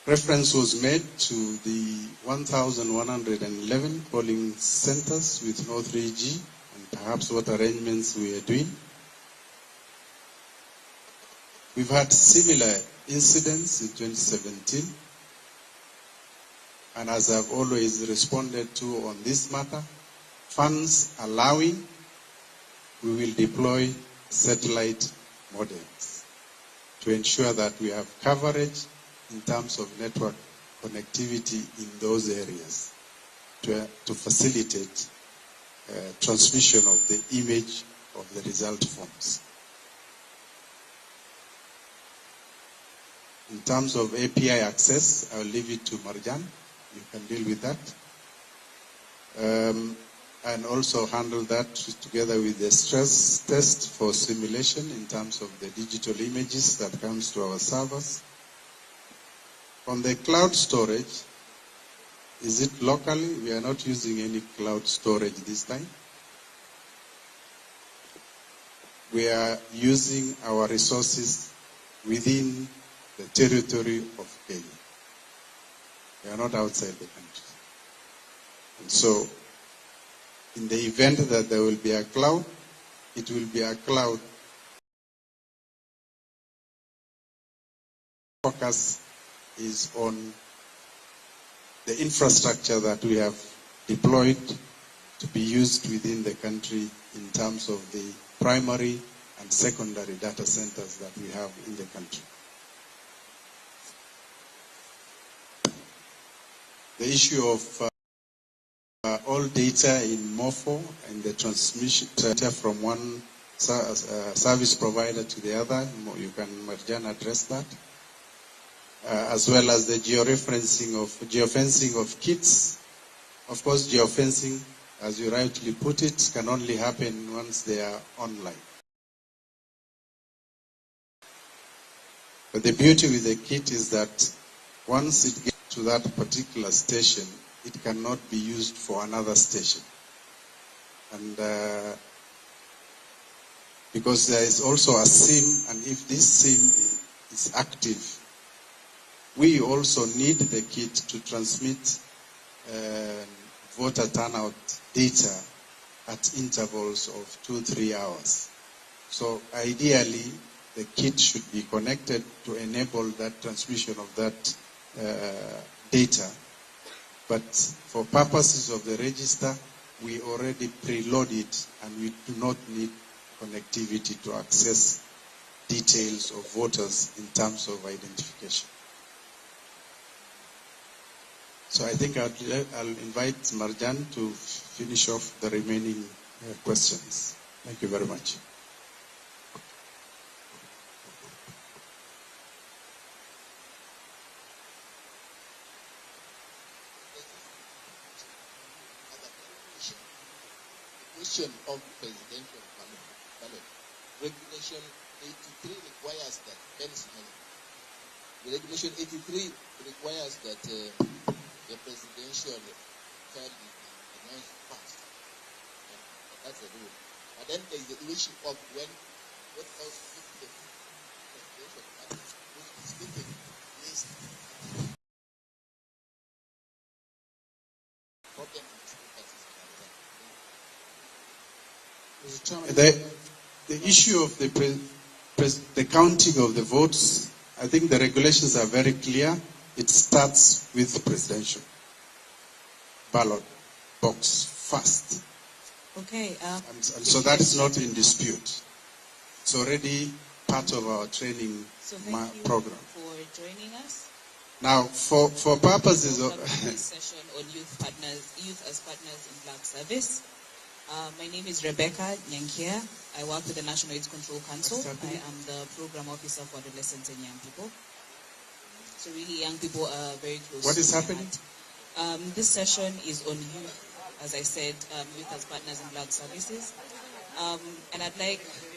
Reference was made to the 1,111 polling centers with no 3G and perhaps what arrangements we are doing. We've had similar incidents in 2017, and as I've always responded to on this matter, funds allowing, we will deploy satellite modems to ensure that we have coverage in terms of network connectivity in those areas to facilitate transmission of the image of the result forms. In terms of API access, I'll leave it to Marjan. You can deal with that. And also handle that together with the stress test for simulation in terms of the digital images that comes to our servers. On the cloud storage, is it locally? We are not using any cloud storage this time. We are using our resources within the territory of Kenya. We are not outside the country. And so, in the event that there will be a cloud, it will be a cloud. Focus is on the infrastructure that we have deployed to be used within the country in terms of the primary and secondary data centers that we have in the country. The issue of all data in MOFO and the transmission data from one service provider to the other, you can, Marjan, address that. As well as the geofencing of kits. Of course, geofencing, as you rightly put it, can only happen once they are online. But the beauty with the kit is that once it gets to that particular station, it cannot be used for another station. And because there is also a SIM, and if this SIM is active, we also need the kit to transmit voter turnout data at intervals of 2-3 hours. So ideally, the kit should be connected to enable that transmission of that data. But for purposes of the register, we already preload it and we do not need connectivity to access details of voters in terms of identification. So I think I'll invite Marjan to finish off the remaining questions. Thank you very much. Question of presidential ballot. Regulation 83 requires that, the Regulation 83 requires that the presidential term is announced fast. That's the rule. But then there is the issue of when what else if the presidential ballot which is given list problem the issue of the counting of the votes, I think the regulations are very clear. It starts with the presidential ballot box first. Okay. And so that is not in dispute. It's already part of our training program. For joining us. Now, for purposes of this session on youth as partners in Black Service. My name is Rebecca Nyankia. I work with the National AIDS Control Council. I am the program officer for adolescents and young people. So really, young people are very close. What is happening? This session is on youth, as I said, youth as partners in Black Services. And I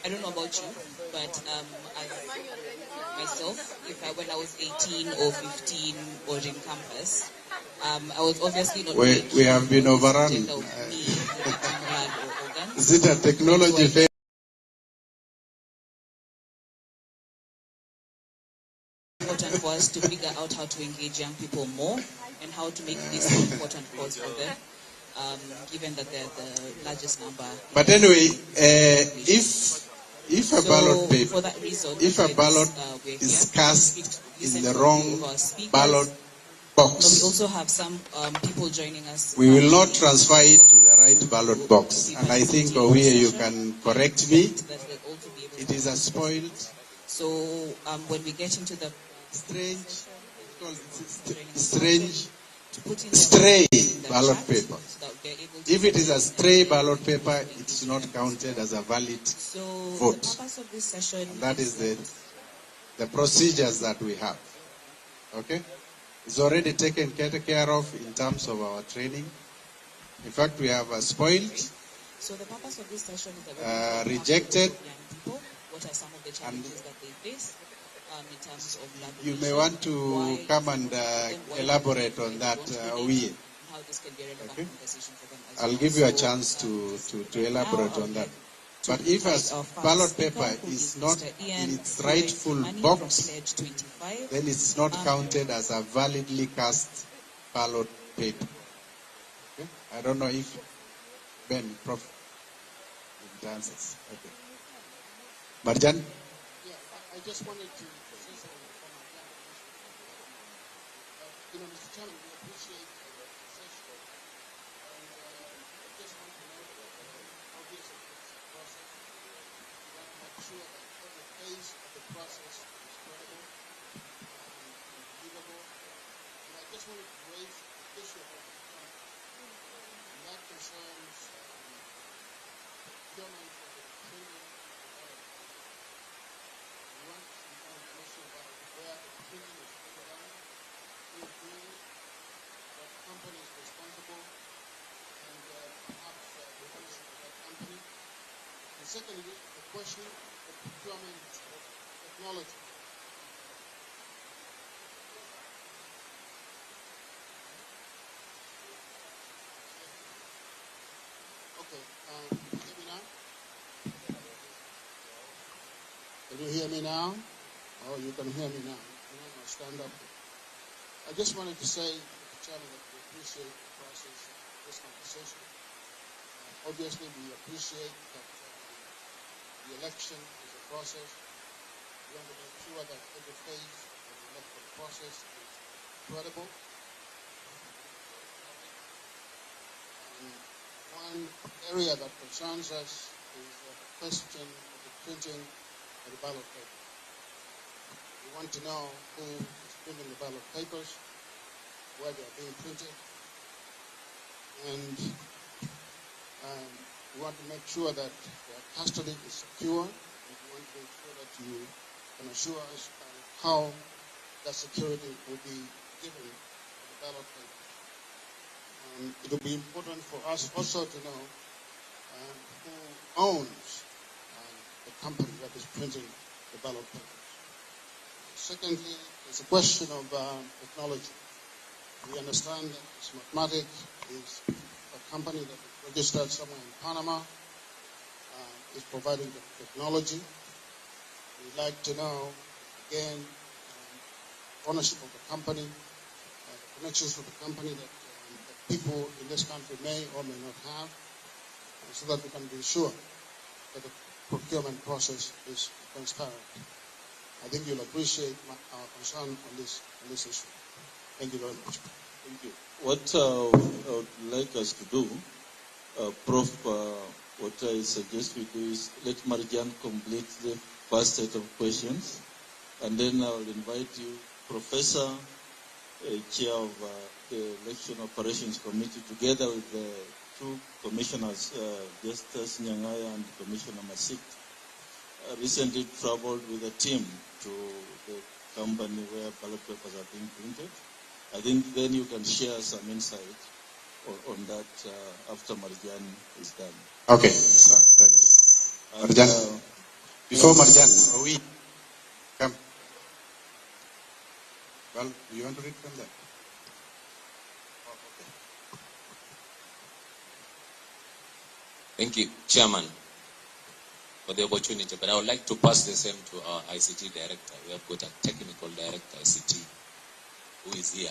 don't know about you, but as myself, when I was 18 or 15 or in campus, I was obviously not. We have been overrun. Is it a technology failure? Important for us to figure out how to engage young people more and how to make this an important cause for them. Given that they're the largest number. But anyway, if a ballot paper, for that reason, if a ballot is cast in the wrong ballot box, we also have some people joining us. We will not transfer it to the right ballot box. And I think, Owie, you can correct me. It is a spoiled. So when we get into the stray ballot paper. If it is a stray ballot paper, it's not counted as a valid vote. The purpose of this session, and that is the procedures that we have. Okay? It's already taken care of in terms of our training. In fact, we have spoiled, so the purpose of this session is that rejected, young people, what are some of the challenges that they face in terms of you may want to come and elaborate on that, Owie. how this can be a relevant conversation for them as I'll well. give you a chance to elaborate on that. But if a ballot paper is not in its rightful box, then it's not counted as a validly cast ballot paper. Okay? I don't know if Ben, Prof, if it answers. Okay. Marjan? Yeah, I just wanted to say something from my Mr. Chairman, we appreciate the session. And I just want to know that obviously it's a process. We want to make sure that every phase of the process is credible and believable. And I just wanted to raise the issue of procurement. And that concerns procurement for the training environment. We want some information about where the training is going on, who is doing it, what company is responsible, and perhaps the ownership of that company. And secondly, the question of procurement of technology. Okay, can you hear me now? Can you hear me now? Oh, you can hear me now. I'll stand up. I just wanted to say, Mr. Chairman, that we appreciate the process of this conversation. Obviously, we appreciate that the election is a process. We want to make sure that every phase of the electoral process is credible. One area that concerns us is the question of the printing of the ballot paper. We want to know who is printing the ballot papers, where they are being printed, and we want to make sure that their custody is secure, and we want to make sure that you can assure us how that security will be given for the ballot papers. It will be important for us also to know who owns the company that is printing the ballot papers. Secondly, it's a question of technology. We understand that Smartmatic is a company that is registered somewhere in Panama, is providing the technology. We'd like to know, again, ownership of the company, the connections with the company that people in this country may or may not have, so that we can be sure that the procurement process is transparent. I think you'll appreciate our concern on this issue. Thank you very much. Thank you. What I would like us to do Prof, what I suggest we do is let Marjan complete the first set of questions, and then I'll invite you, Professor, Chair of the Election Operations Committee, together with the two commissioners, Justice Nyangaya and Commissioner Masik, recently traveled with a team to the company where ballot papers are being printed. I think then you can share some insight on that after Marjan is done. Okay, sir, thanks. Marjan, before Marjan, we come. Well, you want to read from there? Oh, okay. Thank you, Chairman, for the opportunity. But I would like to pass the same to our ICT director. We have got a technical director, ICT, who is here.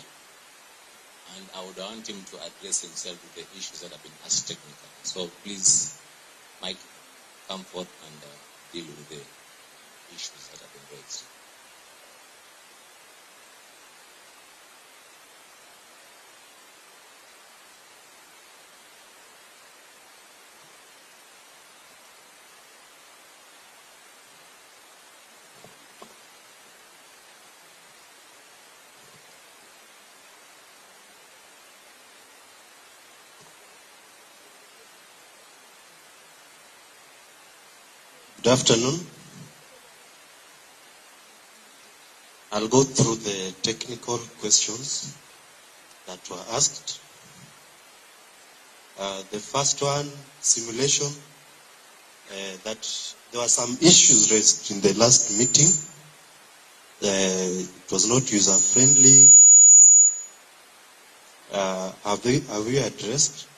And I would want him to address himself with the issues that have been asked technically. So please, Mike, come forth and deal with the issues that have been raised. Good afternoon. I'll go through the technical questions that were asked. The first one, simulation, that there were some issues raised in the last meeting. It was not user-friendly. Have we addressed?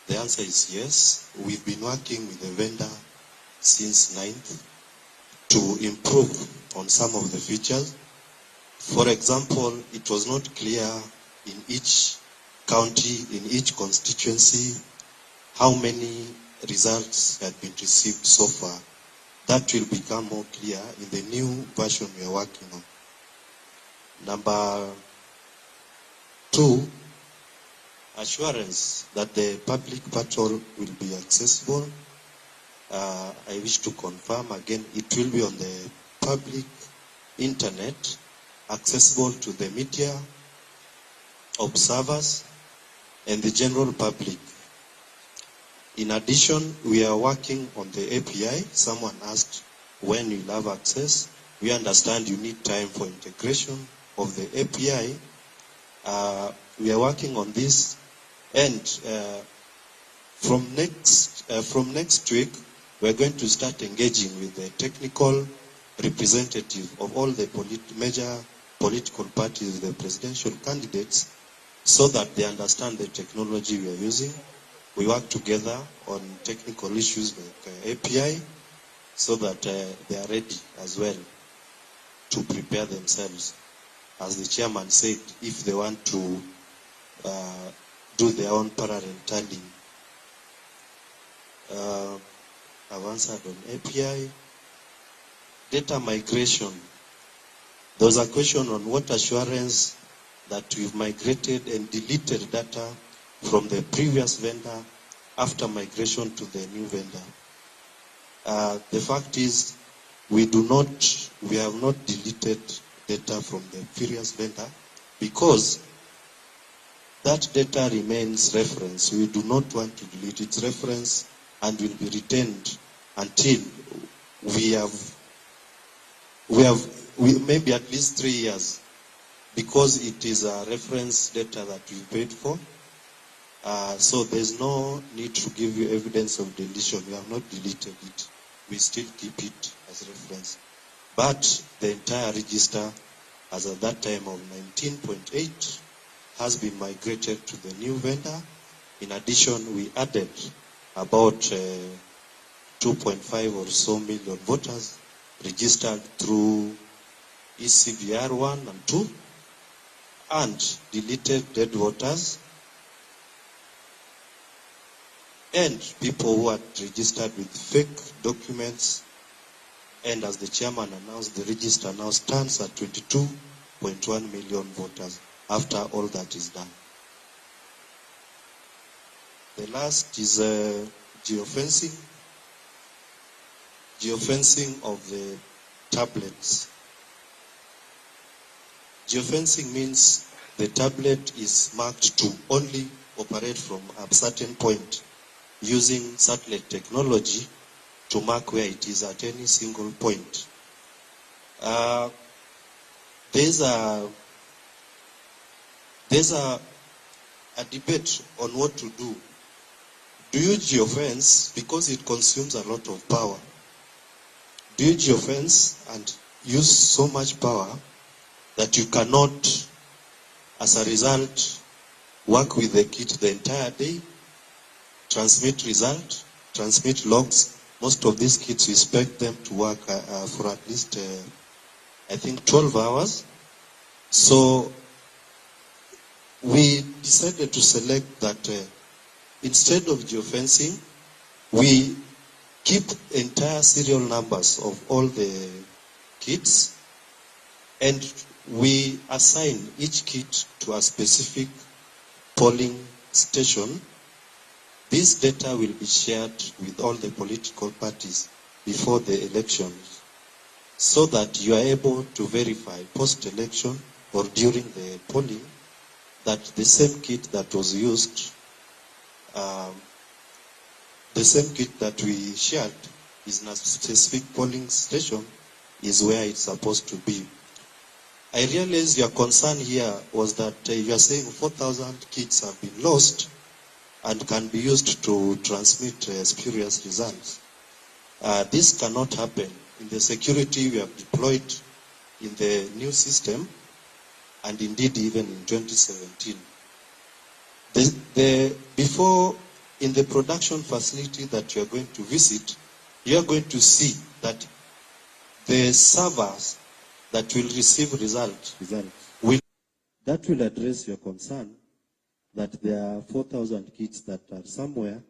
The answer is yes. We've been working with the vendor since 9th to improve on some of the features. For example, it was not clear in each county, in each constituency, how many results had been received so far. That will become more clear in the new version we are working on. Number 2, assurance that the public portal will be accessible. I wish to confirm again, it will be on the public internet, accessible to the media, observers, and the general public. In addition, we are working on the API. Someone asked when you'll have access. We understand you need time for integration of the API. We are working on this, and from next week, we're going to start engaging with the technical representative of all the major political parties, the presidential candidates, so that they understand the technology we are using. We work together on technical issues like API, so that they are ready as well to prepare themselves. As the chairman said, if they want to do their own parallel tallying. I've answered on API. Data migration. There was a question on what assurance that we've migrated and deleted data from the previous vendor after migration to the new vendor. The fact is, we have not deleted data from the previous vendor because that data remains reference. We do not want to delete its reference and will be retained until we maybe at least 3 years, because it is a reference data that we paid for. So there's no need to give you evidence of deletion. We have not deleted it. We still keep it as reference. But the entire register, as at that time of 19.8, has been migrated to the new vendor. In addition, we added about 2.5 or so million voters registered through ECBR 1 and 2 and deleted dead voters and people who had registered with fake documents. And as the chairman announced, the register now stands at 22.1 million voters after all that is done. The last is geofencing. Geofencing of the tablets. Geofencing means the tablet is marked to only operate from a certain point using satellite technology to mark where it is at any single point. There's a debate on what to do. Do you geofence because it consumes a lot of power? Do you geofence and use so much power that you cannot, as a result, work with the kit the entire day, transmit result, transmit logs? Most of these kits, we expect them to work for at least, I think, 12 hours. So we decided to select that instead of geofencing, we keep entire serial numbers of all the kits, and we assign each kit to a specific polling station. This data will be shared with all the political parties before the elections, so that you are able to verify post-election or during the polling that the same kit that was used, the same kit that we shared is in a specific polling station is where it's supposed to be. I realize your concern here was that you are saying 4,000 kits have been lost and can be used to transmit spurious results. This cannot happen. In the security we have deployed in the new system, and indeed even in 2017. Before, in the production facility that you are going to visit, you are going to see that the servers that will receive results will address your concern that there are 4,000 kits that are somewhere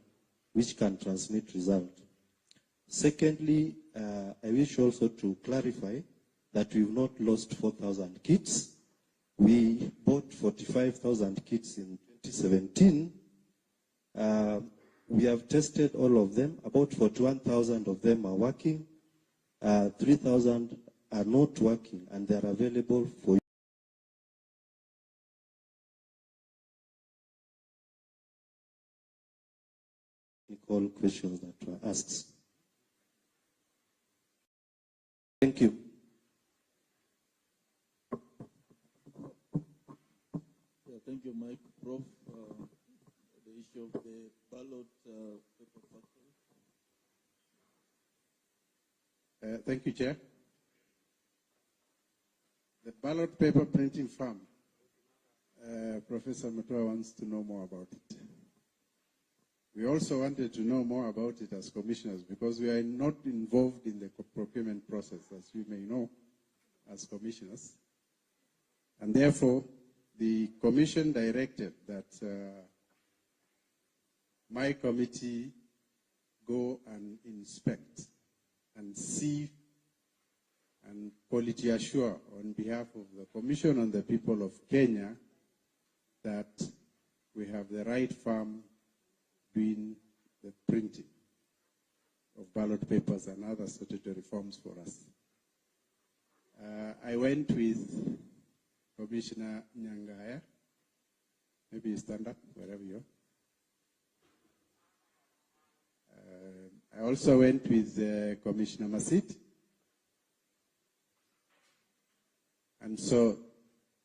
which can transmit results. Secondly, I wish also to clarify that we've not lost 4,000 kits. We bought 45,000 kits in 2017. We have tested all of them. About 41,000 of them are working. 3,000 are not working, and they are available for all questions that were asked. Thank you. Yeah, thank you, Mike. Prof, the issue of the ballot paper factory. Thank you, Chair. The ballot paper printing farm, Professor Mutua wants to know more about it. We also wanted to know more about it as commissioners because we are not involved in the procurement process, as you may know, as commissioners. And therefore, the commission directed that my committee go and inspect and see and quality assure on behalf of the commission and the people of Kenya that we have the right firm doing the printing of ballot papers and other statutory forms for us. I went with Commissioner Nyangaya. Maybe you stand up wherever you are. I also went with Commissioner Masit. And so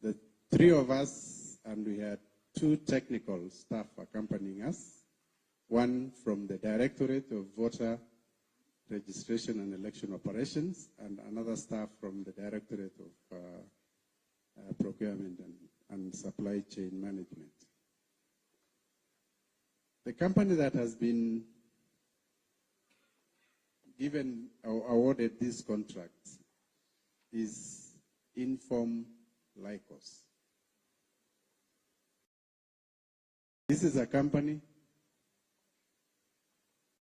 the three of us, and we had two technical staff accompanying us, one from the Directorate of Voter Registration and Election Operations, and another staff from the Directorate of Procurement and Supply Chain Management. The company that has been given or awarded this contract is Inform Lycos. This is a company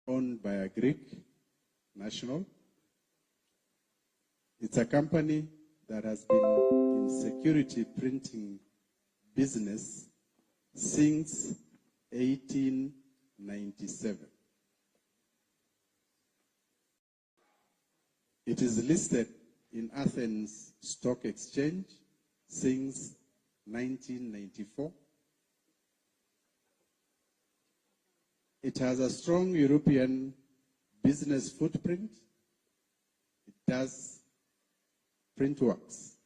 owned by a Greek national. It's a company that has been in security printing business since 18 1997. It is listed in Athens Stock Exchange since 1994. It has a strong European business footprint. It does print works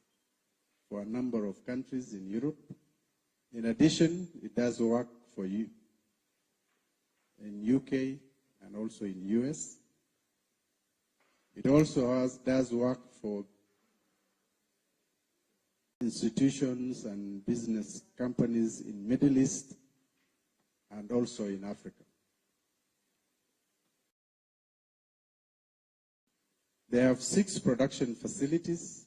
for a number of countries in Europe. In addition, it does work for you in UK and also in US. It also does work for institutions and business companies in Middle East and also in Africa. They have 6 production facilities,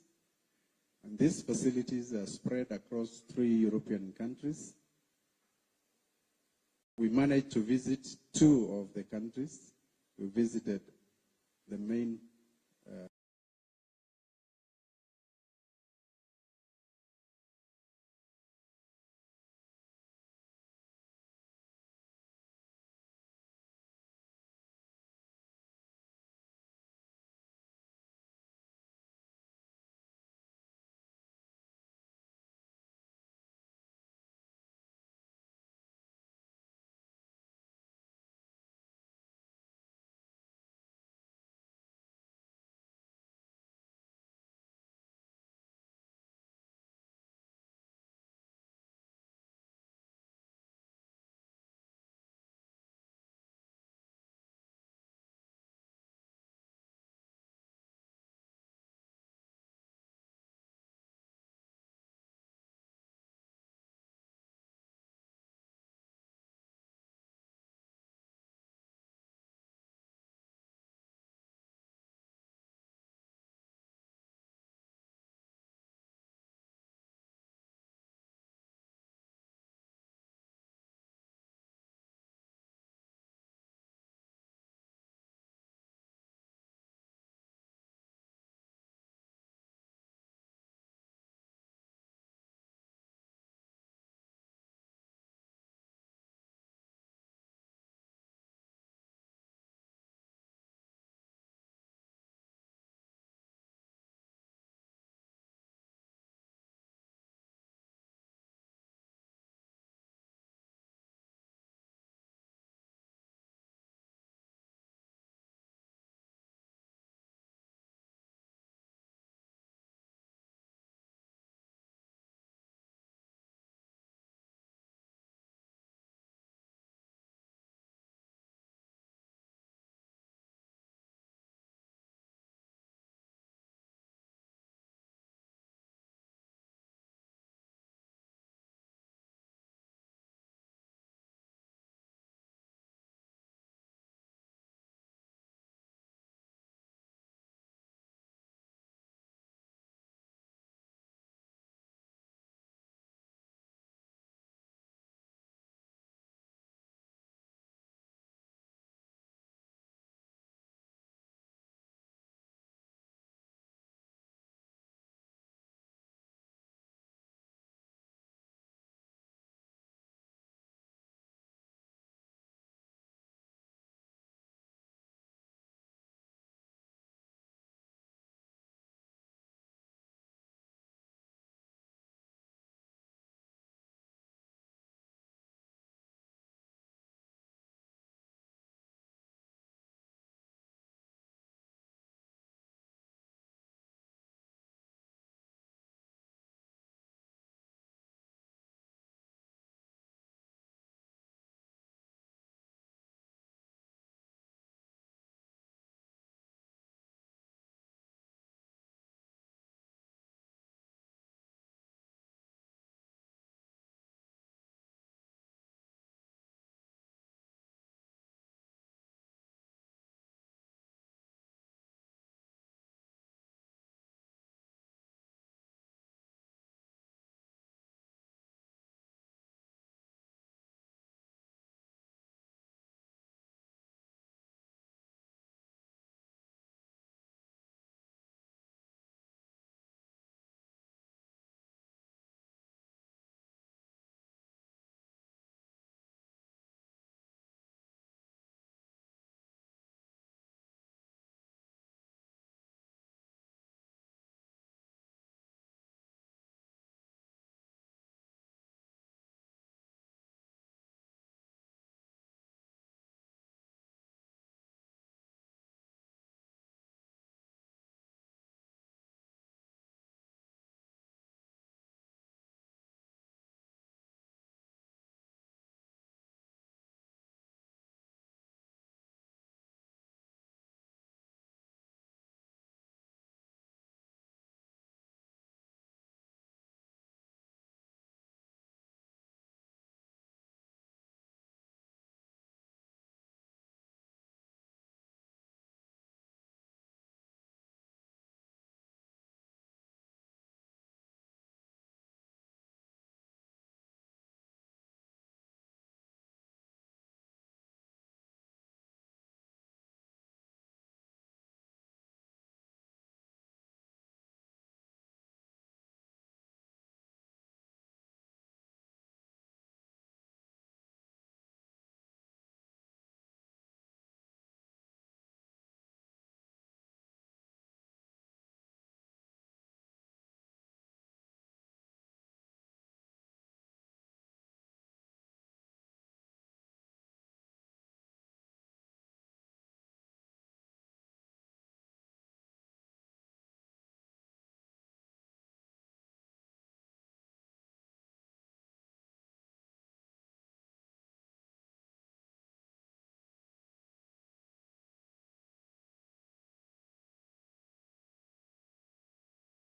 and these facilities are spread across 3 European countries. We managed to visit 2 of the countries. We visited the main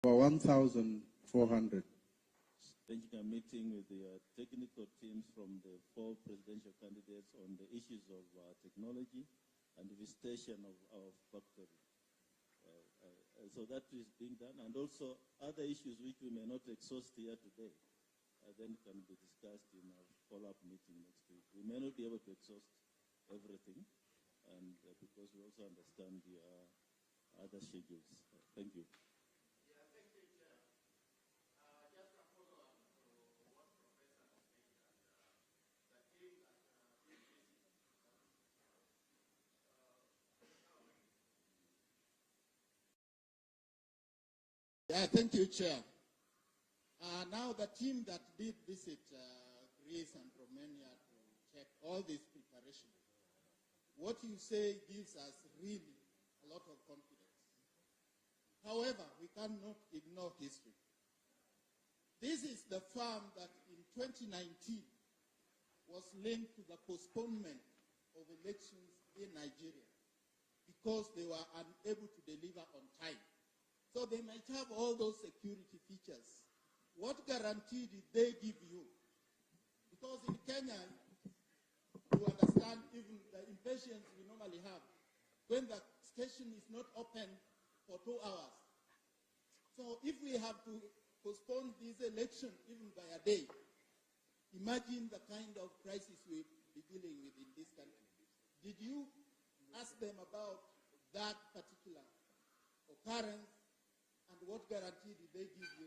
For 1,400. Arranging a meeting with the technical teams from the 4 presidential candidates on the issues of technology and the visitation of our factory. So that is being done, and also other issues which we may not exhaust here today, then can be discussed in our follow-up meeting next week. We may not be able to exhaust everything, and because we also understand the other schedules. Thank you. Yeah, thank you, Chair. Now the team that did visit Greece and Romania to check all these preparations, what you say gives us really a lot of confidence. However, we cannot ignore history. This is the firm that in 2019 was linked to the postponement of elections in Nigeria because they were unable to deliver on time. So they might have all those security features. What guarantee did they give you? Because in Kenya, you understand even the impatience we normally have when the station is not open for 2 hours. So if we have to postpone this election even by a day, imagine the kind of crisis we'll be dealing with in this country. Did you ask them about that particular occurrence? And what guarantee did they give you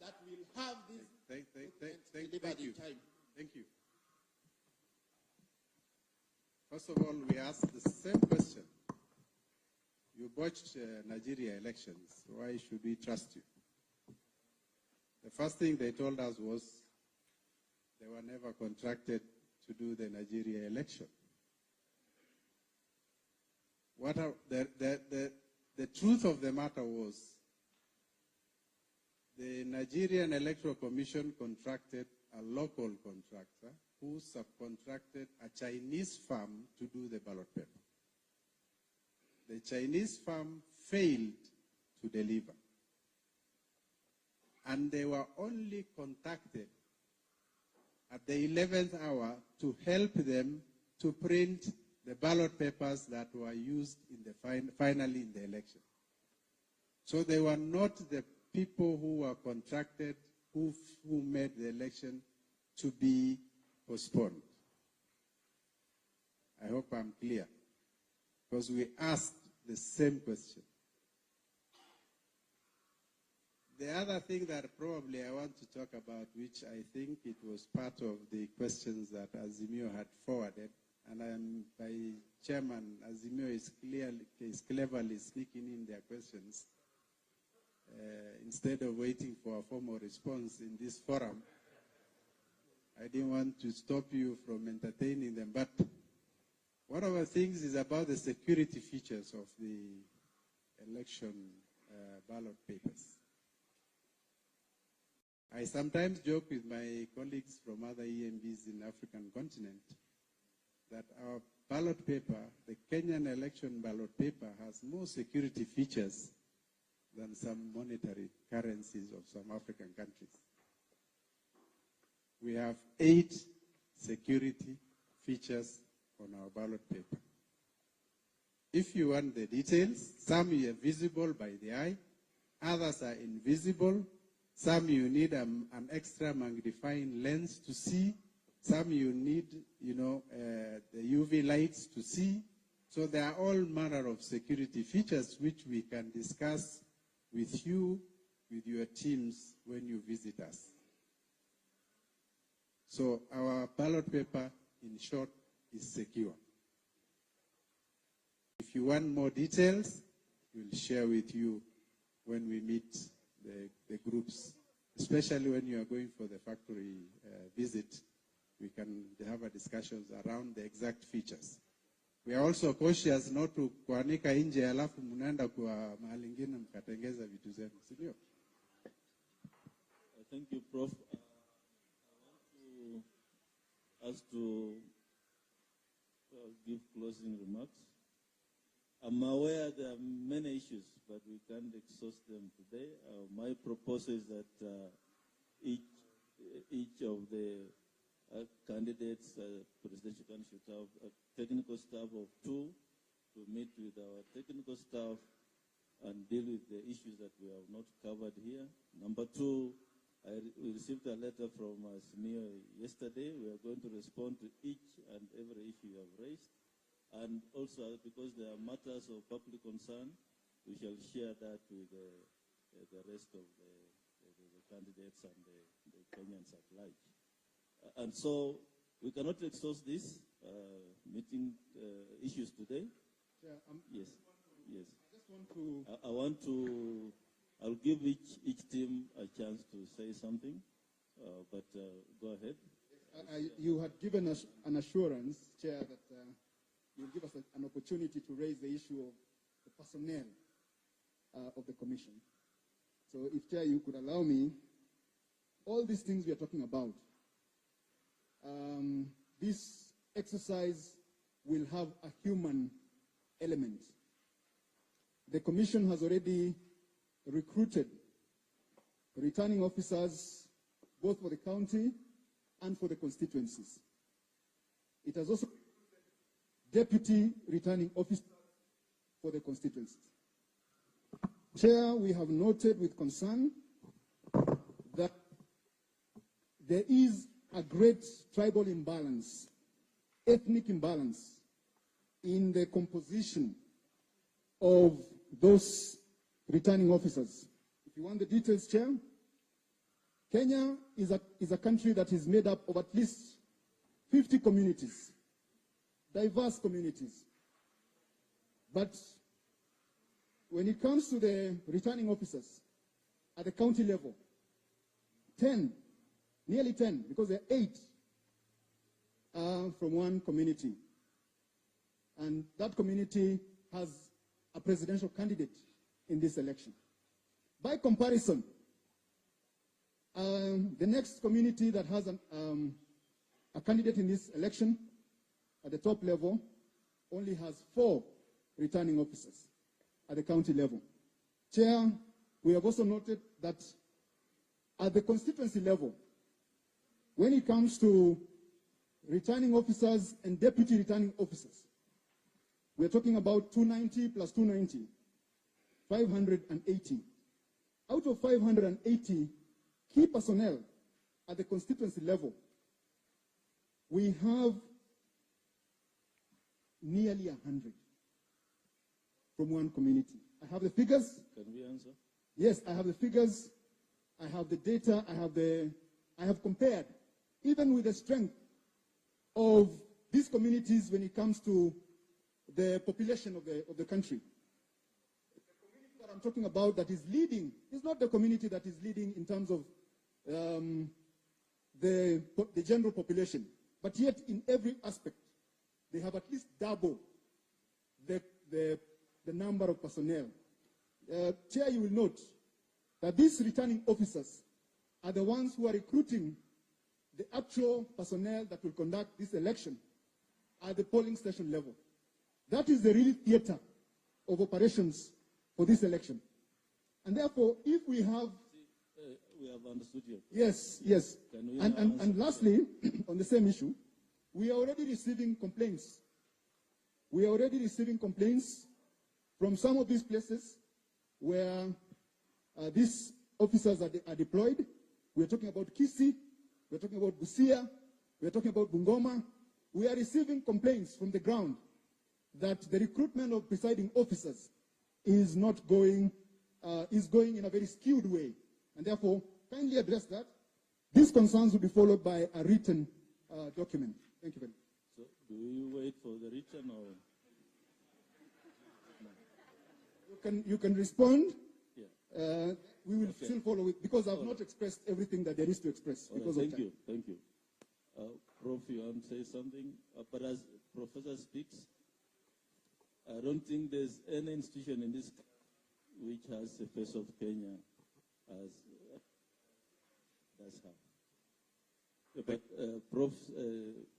that we'll have this delivered in time? Thank you. First of all, we asked the same question. You botched Nigeria elections. Why should we trust you? The first thing they told us was they were never contracted to do the Nigeria election. The truth of the matter was the Nigerian Electoral Commission contracted a local contractor who subcontracted a Chinese firm to do the ballot paper. The Chinese firm failed to deliver. And they were only contacted at the 11th hour to help them to print the ballot papers that were used in the finally in the election. So they were not the people who were contracted, who made the election to be postponed. I hope I'm clear, because we asked the same question. The other thing that probably I want to talk about, which I think it was part of the questions that Azimio had forwarded, and by Chairman, Azimio is cleverly sneaking in their questions. Instead of waiting for a formal response in this forum, I didn't want to stop you from entertaining them. But one of the things is about the security features of the election ballot papers. I sometimes joke with my colleagues from other EMBs in the African continent that our ballot paper, the Kenyan election ballot paper, has more security features than some monetary currencies of some African countries. We have 8 security features on our ballot paper. If you want the details, some are visible by the eye, others are invisible, some you need an extra magnifying lens to see, some you need, the UV lights to see. So there are all manner of security features which we can discuss with you, with your teams when you visit us. So our ballot paper, in short, is secure. If you want more details, we'll share with you when we meet the groups, especially when you are going for the factory visit. We can have a discussions around the exact features. We are also cautious not to kuanika nje alafu mnaenda kwa mahali ingine mkatengeza vitu zenu, si ndio? Thank you, Prof. I want us to give closing remarks. I'm aware there are many issues, but we can't exhaust them today. My proposal is that each of the candidates, presidential candidates, should have a technical staff of 2 to meet with our technical staff and deal with the issues that we have not covered here. Number 2, we received a letter from Smeo yesterday. We are going to respond to each and every issue you have raised. And also, because there are matters of public concern, we shall share that with the rest of the candidates and the Kenyans at large. And so, we cannot exhaust this meeting issues today. Yeah, yes, yes. I just want to... I want to... I'll give each team a chance to say something, but go ahead. You had given us an assurance, Chair, that you'll give us an opportunity to raise the issue of the personnel of the Commission. So if, Chair, you could allow me, all these things we are talking about, this exercise will have a human element. The Commission has already recruited returning officers both for the county and for the constituencies. It has also deputy returning officers for the constituencies. Chair, we have noted with concern that there is a great tribal imbalance, ethnic imbalance in the composition of those returning officers. If you want the details, Chair, Kenya is a country that is made up of at least 50 communities, diverse communities. But when it comes to the returning officers at the county level, 10, nearly 10, because there are 8 from one community. And that community has a presidential candidate in this election. By comparison, the next community that has a candidate in this election at the top level only has 4 returning officers at the county level. Chair, we have also noted that at the constituency level, when it comes to returning officers and deputy returning officers, we're talking about 290 plus 290, 580. Out of 580 key personnel at the constituency level, we have nearly 100 from one community. I have the figures. Can we answer? Yes, I have the figures. I have the data. I have compared, even with the strength of these communities when it comes to the population of the country. That I'm talking about that is leading is not the community that is leading in terms of the general population, but yet in every aspect they have at least double the number of personnel. Chair, you will note that these returning officers are the ones who are recruiting the actual personnel that will conduct this election at the polling station level. That is the real theater of operations for this election. And therefore, if we have... we have understood you. Yes, yes. And lastly, on the same issue, we are already receiving complaints. We are already receiving complaints from some of these places where these officers are deployed. We are talking about KISII, we are talking about Busia, we are talking about Bungoma. We are receiving complaints from the ground that the recruitment of presiding officers is not going, is going in a very skewed way. And therefore, kindly address that. These concerns will be followed by a written document. Thank you very much. So, do you wait for the written or? No. You can respond. Yeah. We will still follow it because I've not expressed everything that there is to express. Because Thank of time. you. Thank you. Prof, you want to say something? But as Professor speaks, I don't think there's any institution in this country which has the face of Kenya as does have. But Prof,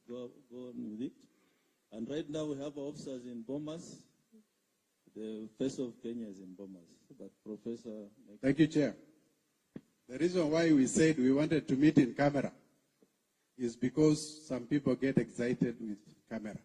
go on with it. And right now we have officers in Bomas, The face of Kenya is in Bomas, but Professor... Thank you, Chair. The reason why we said we wanted to meet in camera is because some people get excited with camera.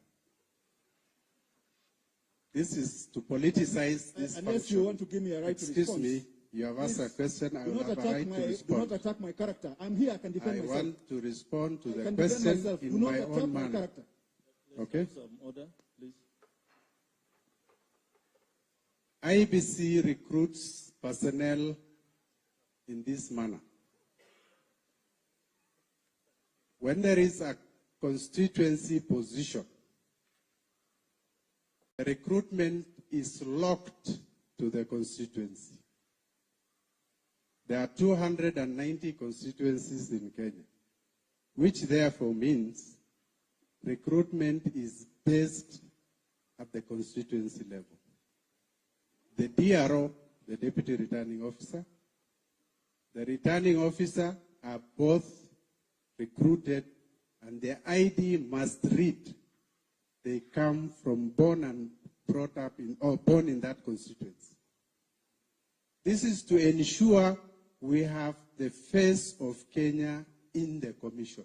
This is to politicize this Unless function. you want to give me a right to respond. Excuse me, you have asked a question, I do will not have a right to Do respond. not attack my character. I'm here, I can defend I myself. want to respond to I the can defend question myself. Do in not my attack own my manner. character. Okay? Some order, please. IEBC recruits personnel in this manner. When there is a constituency position, the recruitment is locked to the constituency. There are 290 constituencies in Kenya, which therefore means recruitment is based at the constituency level. The DRO, the Deputy Returning Officer, the Returning Officer are both recruited, and their ID must read they come from born and brought up in, or born in that constituency. This is to ensure we have the face of Kenya in the commission.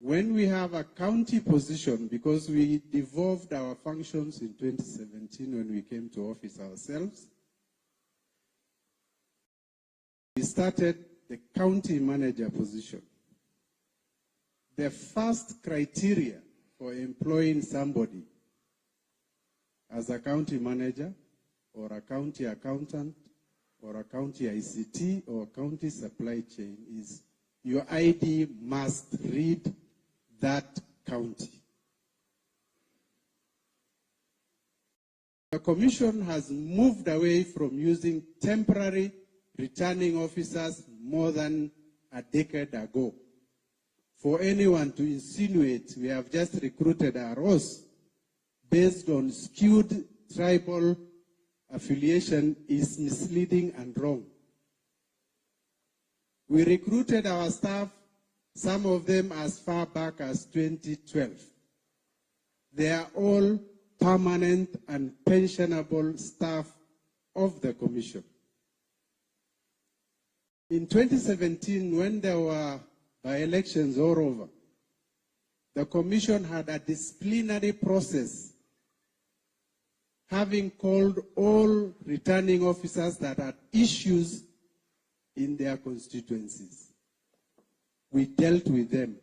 When we have a county position, because we devolved our functions in 2017 when we came to office ourselves, we started the county manager position. The first criteria for employing somebody as a county manager or a county accountant or a county ICT or county supply chain is your ID must read that county. The Commission has moved away from using temporary returning officers more than a decade ago. For anyone to insinuate we have just recruited ROs based on skewed tribal affiliation is misleading and wrong. We recruited our staff, some of them as far back as 2012. They are all permanent and pensionable staff of the Commission. In 2017, when there were by-elections all over, the Commission had a disciplinary process, having called all returning officers that had issues in their constituencies. We dealt with them.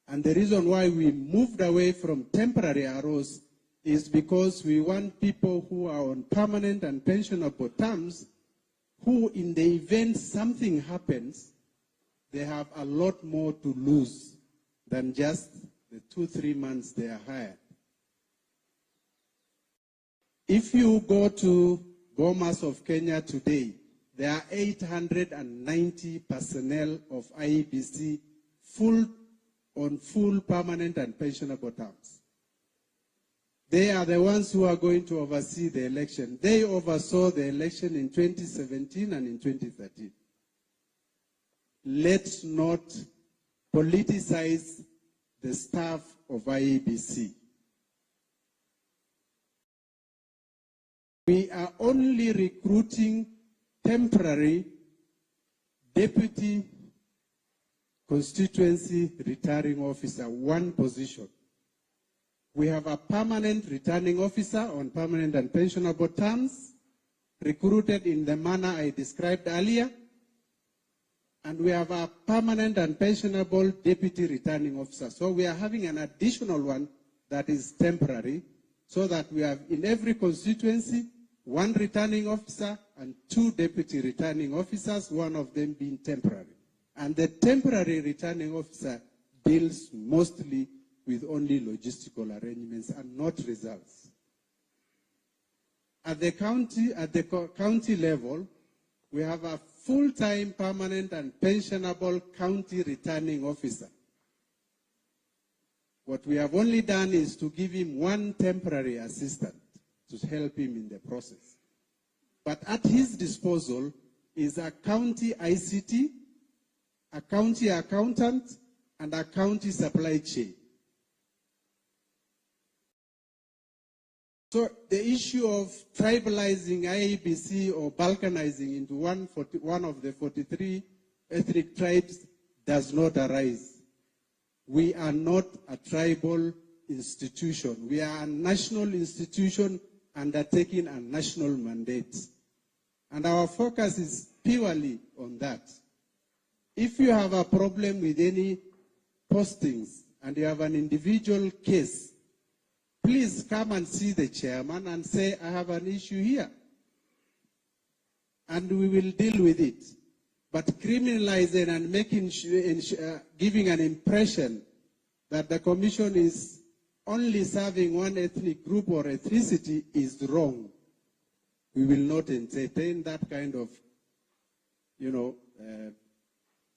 And the reason why we moved away from temporary ROs is because we want people who are on permanent and pensionable terms, who in the event something happens, they have a lot more to lose than just the 2-3 months they are hired. If you go to Bomas of Kenya today, there are 890 personnel of IEBC on full permanent and pensionable terms. They are the ones who are going to oversee the election. They oversaw the election in 2017 and in 2013. Let's not politicize the staff of IEBC. We are only recruiting temporary deputy constituency returning officer, one position. We have a permanent returning officer on permanent and pensionable terms, recruited in the manner I described earlier. And we have a permanent and pensionable deputy returning officer. So we are having an additional one that is temporary, so that we have in every constituency one returning officer and 2 deputy returning officers, one of them being temporary. And the temporary returning officer deals mostly with only logistical arrangements and not results. At the county level, we have a full-time permanent and pensionable county returning officer. What we have only done is to give him one temporary assistant to help him in the process. But at his disposal is a county ICT, a county accountant, and a county supply chain. So the issue of tribalizing IEBC or balkanizing into one of the 43 ethnic tribes does not arise. We are not a tribal institution. We are a national institution undertaking a national mandate. And our focus is purely on that. If you have a problem with any postings and you have an individual case, please come and see the chairman and say, I have an issue here. And we will deal with it. But criminalizing and giving an impression that the commission is only serving one ethnic group or ethnicity is wrong. We will not entertain that kind of,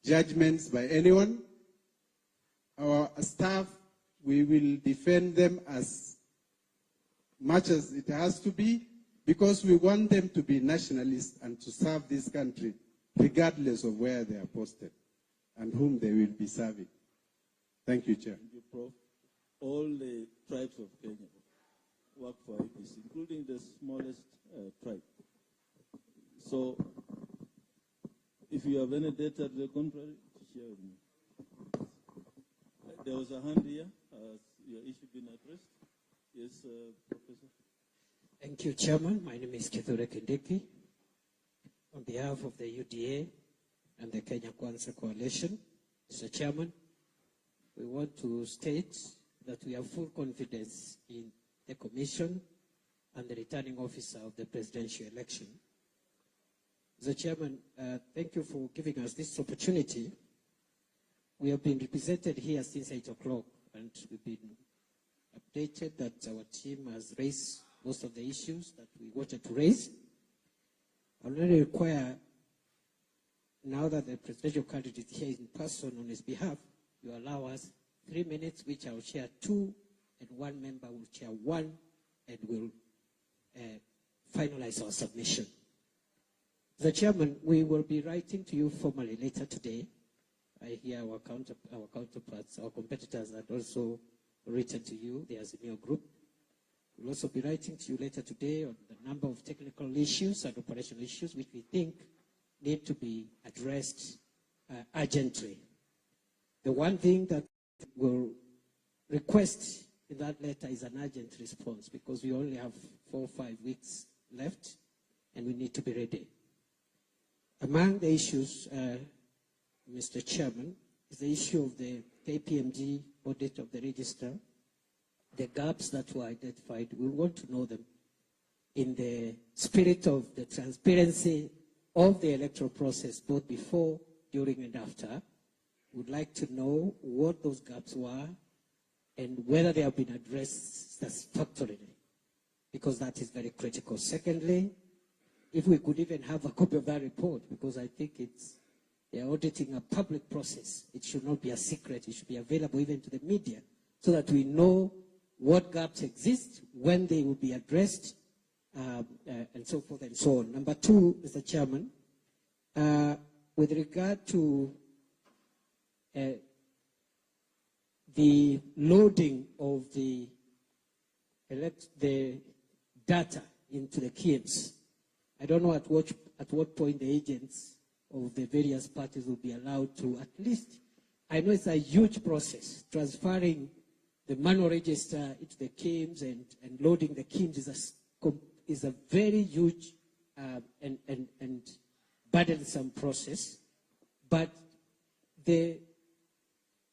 judgments by anyone. Our staff, we will defend them as much as it has to be, because we want them to be nationalists and to serve this country, regardless of where they are posted and whom they will be serving. Thank you, Chair. Thank you, Prof. All the tribes of Kenya work for IEBC, including the smallest tribe. So, if you have any data to the contrary, share with me. There was a hand here. Has your issue been addressed? Yes, Professor. Thank you, Chairman. My name is Kithure Kindiki. On behalf of the UDA and the Kenya Kwanza Coalition, Mr. Chairman, we want to state that we have full confidence in the Commission and the returning officer of the presidential election. Mr. Chairman, thank you for giving us this opportunity. We have been represented here since 8 o'clock, and we've been updated that our team has raised most of the issues that we wanted to raise. I only require, now that the presidential candidate is here in person on his behalf, you allow us 3 minutes, which I will share 2, and one member will share 1, and we'll finalize our submission. The Chairman, we will be writing to you formally later today. I hear our counterparts, our competitors had also written to you. There's a new group. We'll also be writing to you later today on the number of technical issues and operational issues which we think need to be addressed urgently. The one thing that we'll request in that letter is an urgent response, because we only have 4 or 5 weeks left and we need to be ready. Among the issues, Mr. Chairman, is the issue of the KPMG audit of the register. The gaps that were identified, we want to know them in the spirit of the transparency of the electoral process, both before, during, and after. We'd like to know what those gaps were and whether they have been addressed satisfactorily, because that is very critical. Secondly, if we could even have a copy of that report, because I think they're auditing a public process. It should not be a secret. It should be available even to the media, so that we know what gaps exist, when they will be addressed, and so forth and so on. Number 2, Mr. Chairman, with regard to the loading of the data into the KISII, I don't know at what point the agents of the various parties will be allowed to, at least, I know it's a huge process, transferring the manual register into the KISII and loading the KISII is a very huge and burdensome process, but the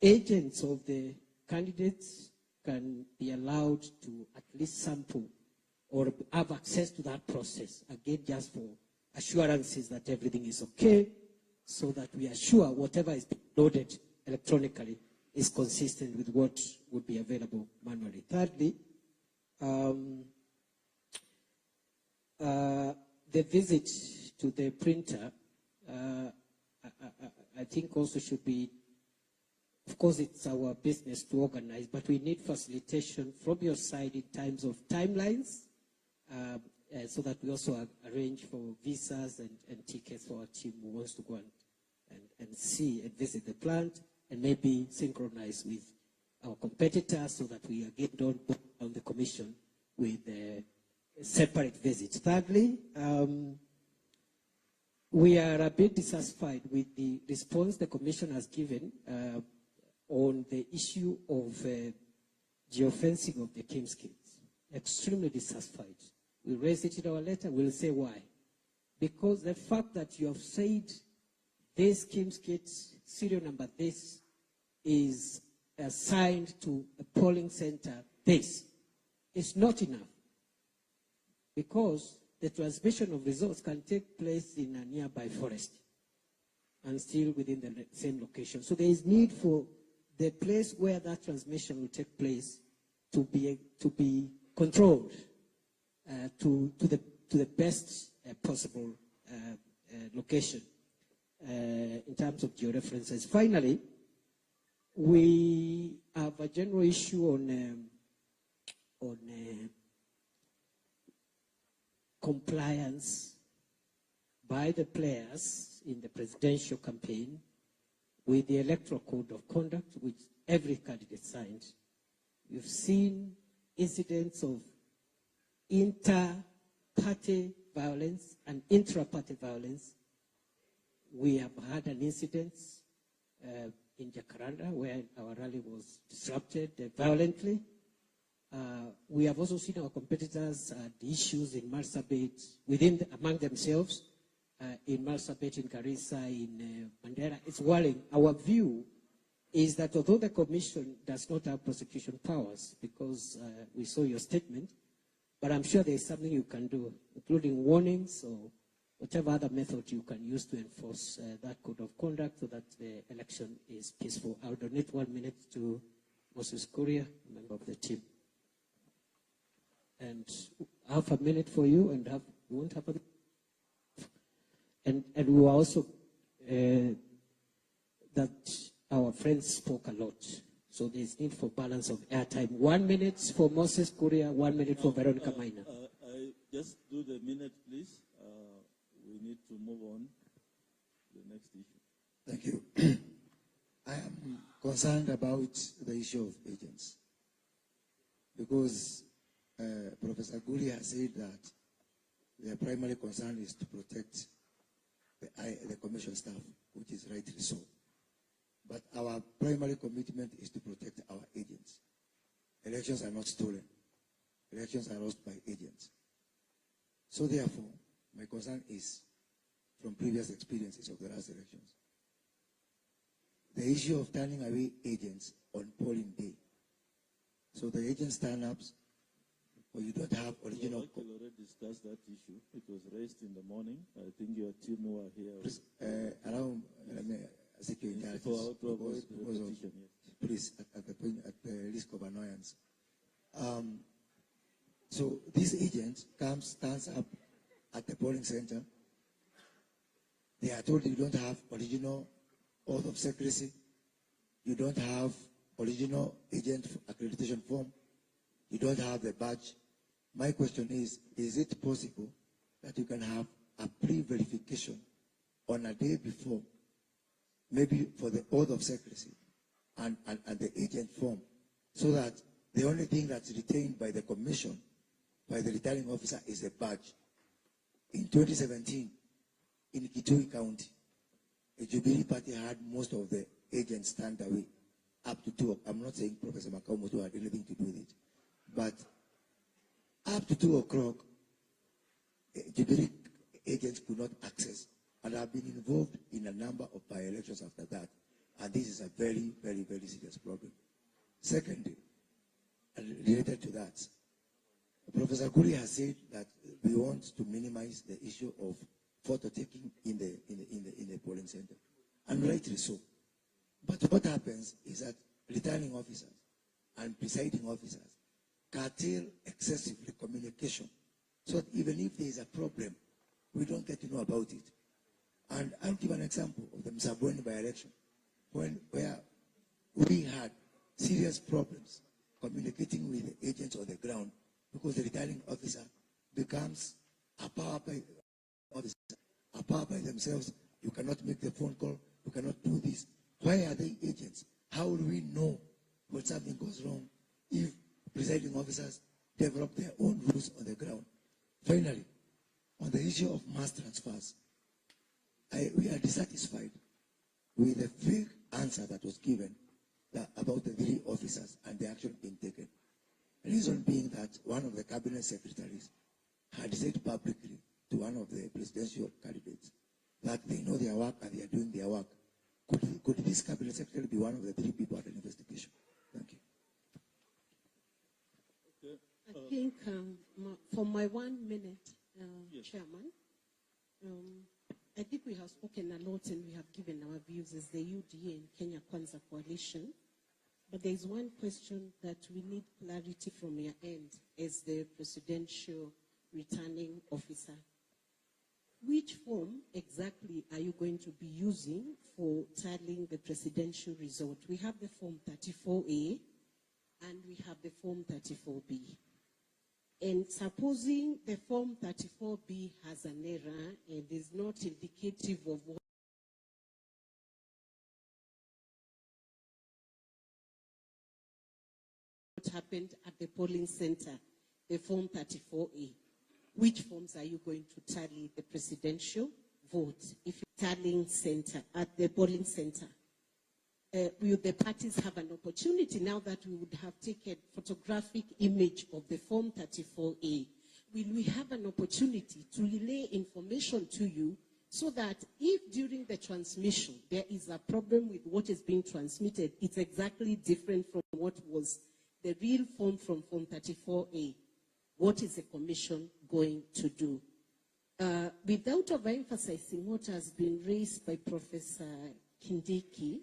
agents of the candidates can be allowed to at least sample or have access to that process, again, just for assurances that everything is okay, so that we are sure whatever is loaded electronically is consistent with what would be available manually. Thirdly, the visit to the printer, I think also should be, of course it's our business to organize, but we need facilitation from your side in terms of timelines, so that we also arrange for visas and tickets for our team who wants to go and see and visit the plant, and maybe synchronize with our competitors, so that we are getting on the commission with separate visits. Thirdly, we are a bit dissatisfied with the response the Commission has given on the issue of geofencing of the KIMS kits. Extremely dissatisfied. We raised it in our letter, we'll say why. Because the fact that you have said this KIMS kit, serial number this, is assigned to a polling center this, is not enough. Because the transmission of results can take place in a nearby forest and still within the same location. So there is need for the place where that transmission will take place to be controlled to the best possible location in terms of georeferences. Finally, we have a general issue on compliance by the players in the presidential campaign with the electoral code of conduct, which every candidate signed. We've seen incidents of inter-party violence and intra-party violence. We have had an incident in Jacaranda where our rally was disrupted violently. We have also seen our competitors the issues in Marsabit among themselves, in Marsabit, in Garissa, in Mandera. It's worrying. Our view is that although the Commission does not have prosecution powers, because we saw your statement, but I'm sure there is something you can do, including warnings or whatever other method you can use to enforce that code of conduct so that the election is peaceful. I'll donate 1 minute to Moses Kuria, member of the team. And half a minute for you, and we won't have a minute. And we were also, that our friends spoke a lot. So there's need for balance of airtime. 1 minute for Moses Kuria, 1 minute for Veronica Maina. I just do the minute, please. We need to move on to the next issue. Thank you. I am concerned about the issue of agents. Because Professor Guli has said that their primary concern is to protect the commission staff, which is rightly so. But our primary commitment is to protect our agents. Elections are not stolen. Elections are lost by agents. So therefore, my concern is from previous experiences of the last elections. The issue of turning away agents on polling day. So the agents turn up, or you don't have original. We already discussed that issue. It was raised in the morning. I think your team were here. Around security because of, please, at the risk of annoyance. So this agent stands up at the polling center. They are told you don't have original oath of secrecy. You don't have original agent accreditation form. You don't have the badge. My question is it possible that you can have a pre-verification on a day before, maybe for the oath of secrecy and the agent form, so that the only thing that's retained by the commission, by the returning officer, is a badge? In 2017, in Kitui County, a Jubilee party had most of the agents stand away up to 2 o'clock. I'm not saying Professor Makamoto had anything to do with it, but up to 2 o'clock, Jubilee agents could not access, and have been involved in a number of by-elections after that. And this is a very, very, very serious problem. Secondly, and related to that, Professor Kuri has said that we want to minimize the issue of photo taking in the polling center, and rightly so. But what happens is that returning officers and presiding officers curtail excessively communication, so that even if there is a problem, we don't get to know about it. And I'll give an example of the Msabweni by-election, where we had serious problems communicating with the agents on the ground, because the returning officer becomes a power by officer, a power by themselves. You cannot make the phone call, you cannot do this. Why are they agents? How will we know when something goes wrong if presiding officers develop their own rules on the ground? Finally, on the issue of mass transfers, we are dissatisfied with the vague answer that was given about the 3 officers and the action being taken. The reason being that one of the cabinet secretaries had said publicly to one of the presidential candidates that they know their work and they are doing their work. Could this cabinet secretary be one of the 3 people at an investigation? Thank you. I think for my 1 minute, Chairman, I think we have spoken a lot and we have given our views as the UDA and Kenya Kwanza coalition. But there is one question that we need clarity from your end as the presidential returning officer. Which form exactly are you going to be using for tallying the presidential result? We have the Form 34A and we have the Form 34B. And supposing the Form 34B has an error and is not indicative of what happened at the polling center, the Form 34A, which forms are you going to tally the presidential vote if you're tallying center at the polling center? Will the parties have an opportunity now that we would have taken photographic image of the Form 34A? Will we have an opportunity to relay information to you so that if during the transmission there is a problem with what is being transmitted, it's exactly different from what was the real form from Form 34A? What is the commission going to do? Without overemphasizing what has been raised by Professor Kindiki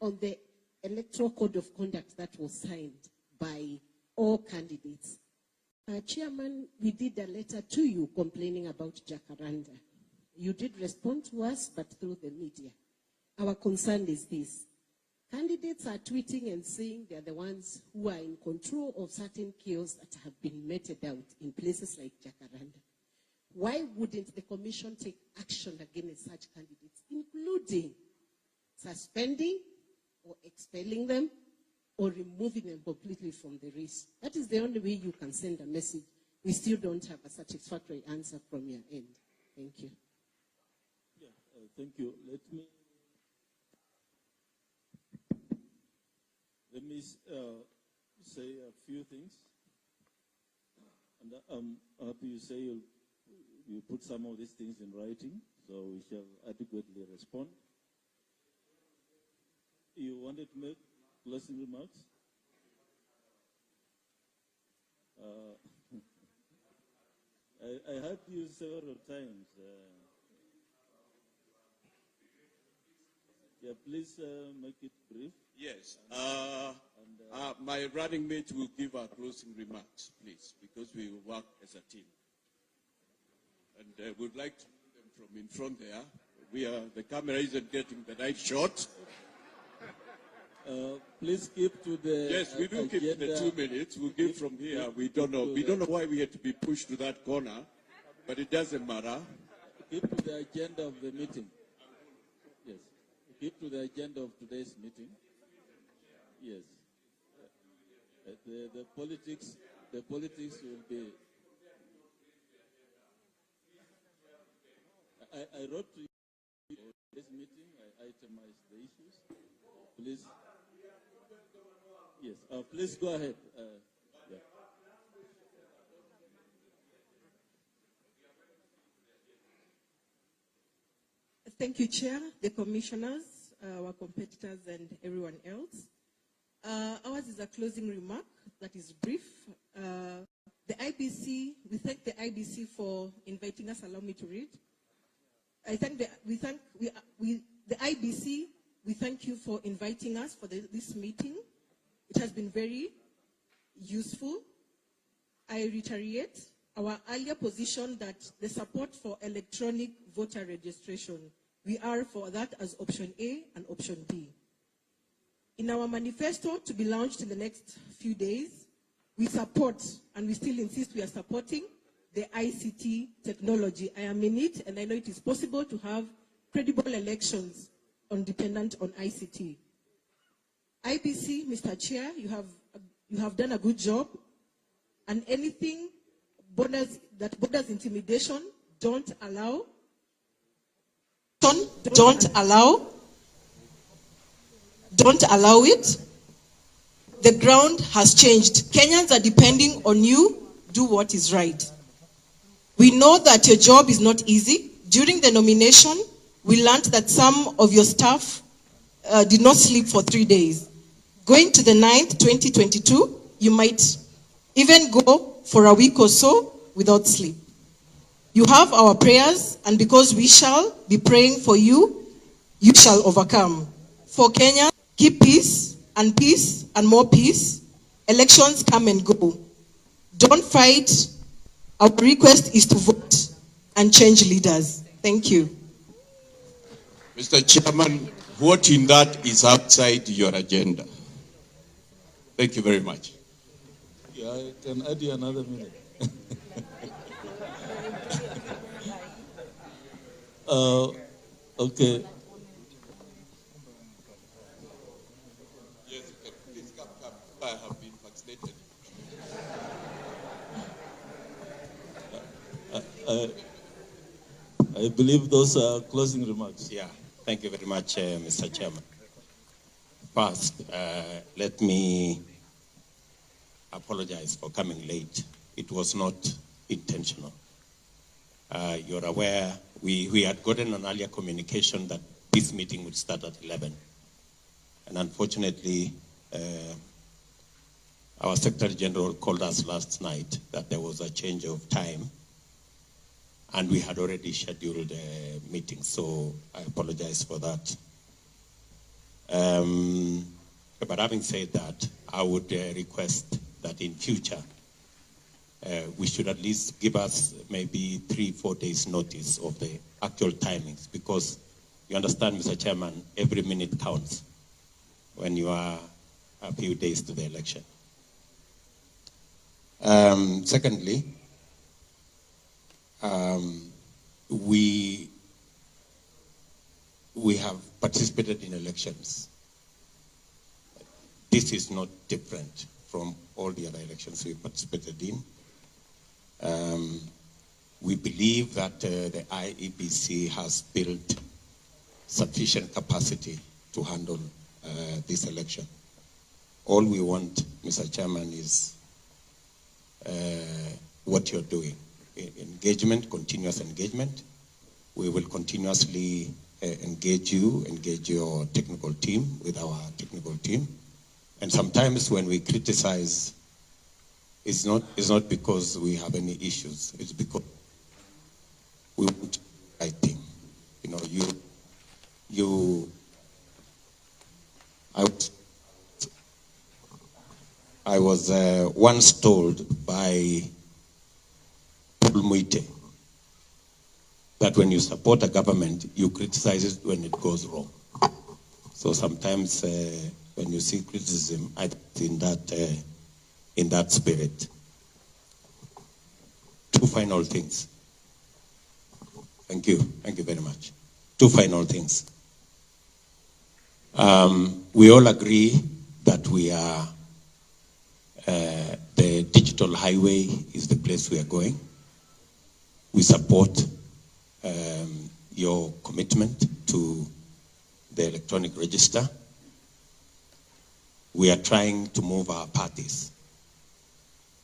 on the electoral code of conduct that was signed by all candidates. Chairman, we did a letter to you complaining about Jacaranda. You did respond to us, but through the media. Our concern is this. Candidates are tweeting and saying they're the ones who are in control of certain kiosks that have been meted out in places like Jacaranda. Why wouldn't the commission take action against such candidates, including suspending or expelling them or removing them completely from the race? That is the only way you can send a message. We still don't have a satisfactory answer from your end. Thank you. Yeah, thank you. Let me say a few things. And I'm happy you say you put some of these things in writing, so we shall adequately respond. You wanted to make closing remarks? I heard you several times. Yeah, please make it brief. Yes. My running mate will give our closing remarks, please, because we will work as a team. And we'd like to do them from in front there. The camera isn't getting the right shot. Please keep to the Yes, we do keep the 2 minutes. We'll give from here. We don't know why we had to be pushed to that corner, but it doesn't matter. Keep to the agenda of the meeting. Yes. Keep to the agenda of today's meeting. Yes. The politics will be. I wrote to you for this meeting. I itemized the issues. Please. Yes. Please go ahead. Yeah. Thank you, Chair, the commissioners, our competitors, and everyone else. Ours is a closing remark that is brief. The IBC, we thank the IBC for inviting us. Allow me to read. The IBC, we thank you for inviting us for this meeting. It has been very useful. I reiterate our earlier position that the support for electronic voter registration, we are for that as option A and option B. In our manifesto to be launched in the next few days, we support, and we still insist we are supporting, the ICT technology. I am in it, and I know it is possible to have credible elections dependent on ICT. IBC, Mr. Chair, you have done a good job, and anything borders intimidation, don't allow it. The ground has changed. Kenyans are depending on you. Do what is right. We know that your job is not easy. During the nomination, we learned that some of your staff did not sleep for 3 days. Going to the 9th, 2022, you might even go for a week or so without sleep. You have our prayers, and because we shall be praying for you, you shall overcome. For Kenya, keep peace and more peace. Elections come and go. Don't fight. Our request is to vote and change leaders. Thank you. Mr. Chairman, what in that is outside your agenda? Thank you very much. Yeah, I can add you another minute. Okay. Yes, please come. I have been vaccinated. I believe those are closing remarks. Yeah, thank you very much, Mr. Chairman. First, let me apologize for coming late. It was not intentional. You're aware, we had gotten an earlier communication that this meeting would start at 11. And unfortunately, our Secretary General called us last night that there was a change of time, and we had already scheduled a meeting, so I apologize for that. But having said that, I would request that in future, we should at least give us maybe 3-4 days notice of the actual timings, because you understand, Mr. Chairman, every minute counts when you are a few days to the election. Secondly, we have participated in elections. This is not different from all the other elections we participated in. We believe that the IEBC has built sufficient capacity to handle this election. All we want, Mr. Chairman, is what you're doing. Engagement, continuous engagement. We will continuously engage you, engage your technical team with our technical team. And sometimes when we criticize, it's not because we have any issues. It's because we want the right thing. You know, I was once told by Paul Muite that when you support a government, you criticize it when it goes wrong. So sometimes when you see criticism, I think in that spirit. Two final things. Thank you very much. Two final things. We all agree that we are, the digital highway is the place we are going. We support your commitment to the electronic register. We are trying to move our parties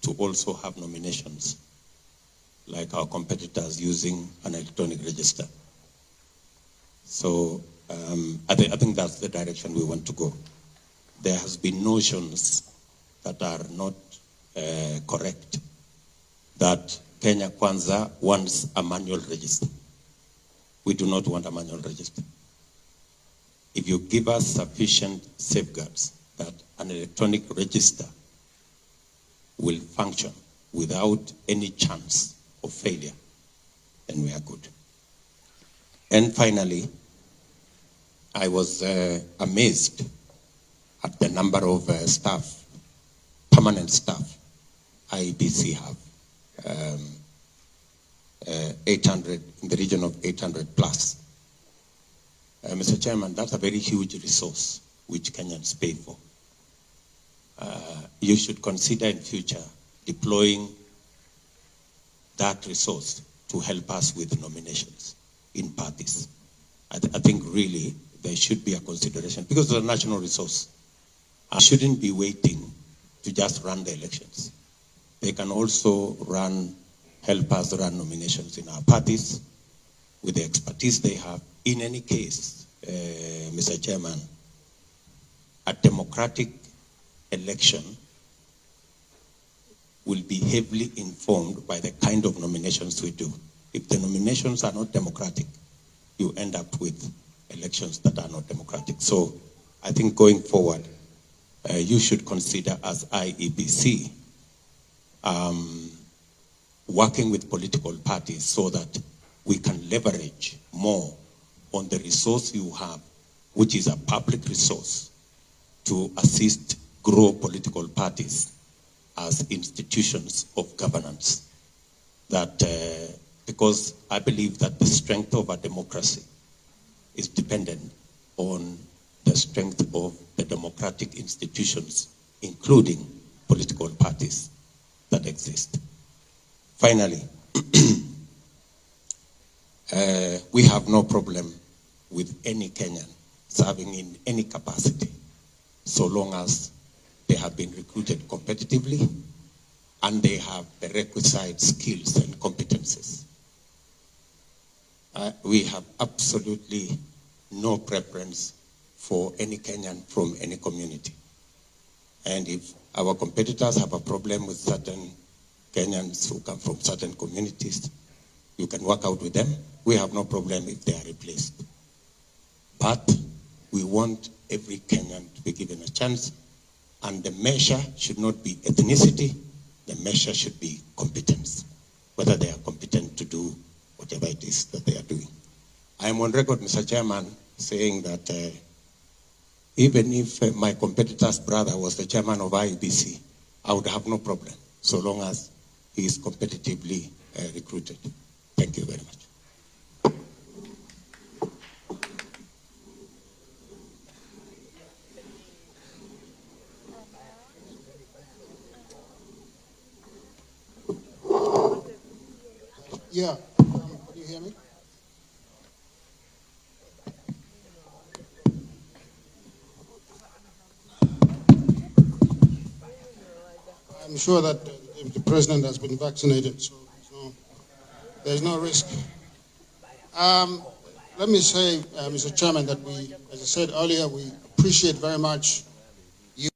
to also have nominations like our competitors using an electronic register. So I think that's the direction we want to go. There has been notions that are not correct, that Kenya Kwanza wants a manual register. We do not want a manual register. If you give us sufficient safeguards that an electronic register will function without any chance of failure, then we are good. And finally, I was amazed at the number of staff, permanent staff, IEBC have. 800, in the region of 800 plus. Mr. Chairman, that's a very huge resource which Kenyans pay for. You should consider in future deploying that resource to help us with nominations in parties. I think really there should be a consideration because it's a national resource. I shouldn't be waiting to just run the elections. They can also help us run nominations in our parties with the expertise they have. In any case, Mr. Chairman, a democratic election will be heavily informed by the kind of nominations we do. If the nominations are not democratic, you end up with elections that are not democratic. So I think going forward, you should consider as IEBC working with political parties so that we can leverage more on the resource you have, which is a public resource, to assist grow political parties as institutions of governance. That because I believe that the strength of a democracy is dependent on the strength of the democratic institutions, including political parties that exist. Finally, we have no problem with any Kenyan serving in any capacity, so long as they have been recruited competitively and they have the requisite skills and competences. We have absolutely no preference for any Kenyan from any community. And if our competitors have a problem with certain Kenyans who come from certain communities, you can work out with them. We have no problem if they are replaced. But we want every Kenyan to be given a chance, and the measure should not be ethnicity, the measure should be competence, whether they are competent to do whatever it is that they are doing. I am on record, Mr. Chairman, saying that even if my competitor's brother was the chairman of IEBC, I would have no problem, so long as he is competitively recruited. Thank you very much. Yeah, can you hear me? I'm sure that the president has been vaccinated, so there's no risk. Let me say, Mr. Chairman, that we, as I said earlier, we appreciate very much you.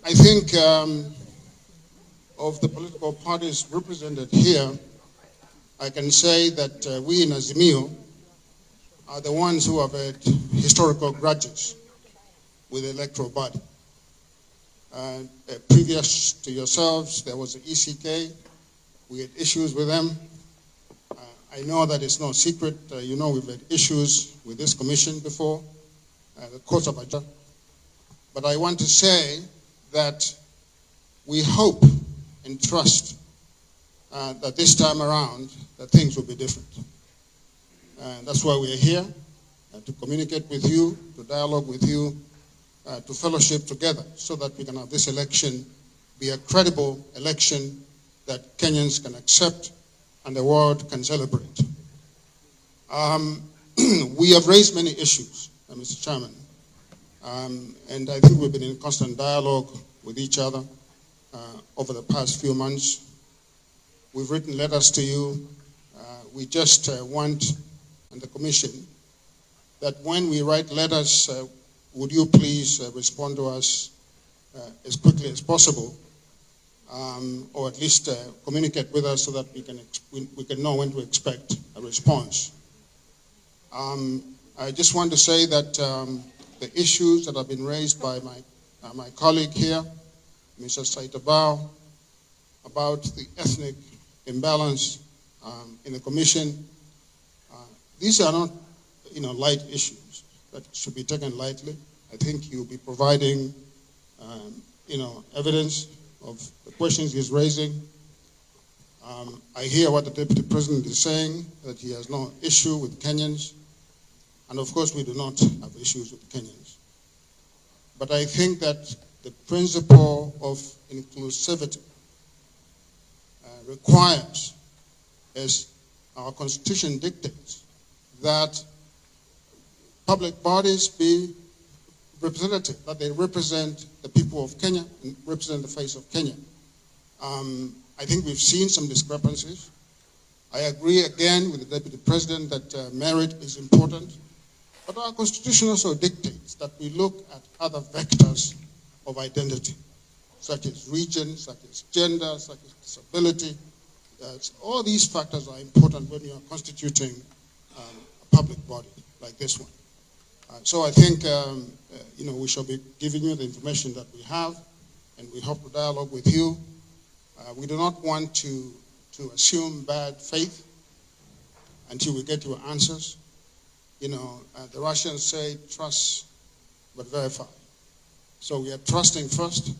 I think of the political parties represented here, I can say that we in Azimio are the ones who have had historical grudges with the electoral body. Previous to yourselves, there was the ECK. We had issues with them. I know that it's no secret. You know we've had issues with this commission before, the courts of AJAABU. But I want to say that we hope and trust that this time around that things will be different. That's why we are here, to communicate with you, to dialogue with you, to fellowship together so that we can have this election be a credible election that Kenyans can accept and the world can celebrate. We have raised many issues, Mr. Chairman, and I think we've been in constant dialogue with each other over the past few months. We've written letters to you. We just want, and the Commission, that when we write letters, would you please respond to us as quickly as possible, or at least communicate with us so that we can know when to expect a response. I just want to say that the issues that have been raised by my colleague here, Mr. Saitabao, about the ethnic imbalance in the Commission, these are not, light issues that should be taken lightly. I think you'll be providing, evidence of the questions he's raising. I hear what the Deputy President is saying, that he has no issue with Kenyans. And of course, we do not have issues with Kenyans. But I think that the principle of inclusivity requires, as our Constitution dictates, that public bodies be representative, that they represent the people of Kenya and represent the face of Kenya. I think we've seen some discrepancies. I agree again with the Deputy President that merit is important, but our Constitution also dictates that we look at other vectors of identity, such as region, such as gender, such as disability. All these factors are important when you are constituting a public body like this one. So I think we shall be giving you the information that we have, and we hope to dialogue with you. We do not want to assume bad faith until we get your answers. The Russians say trust but verify. So we are trusting first,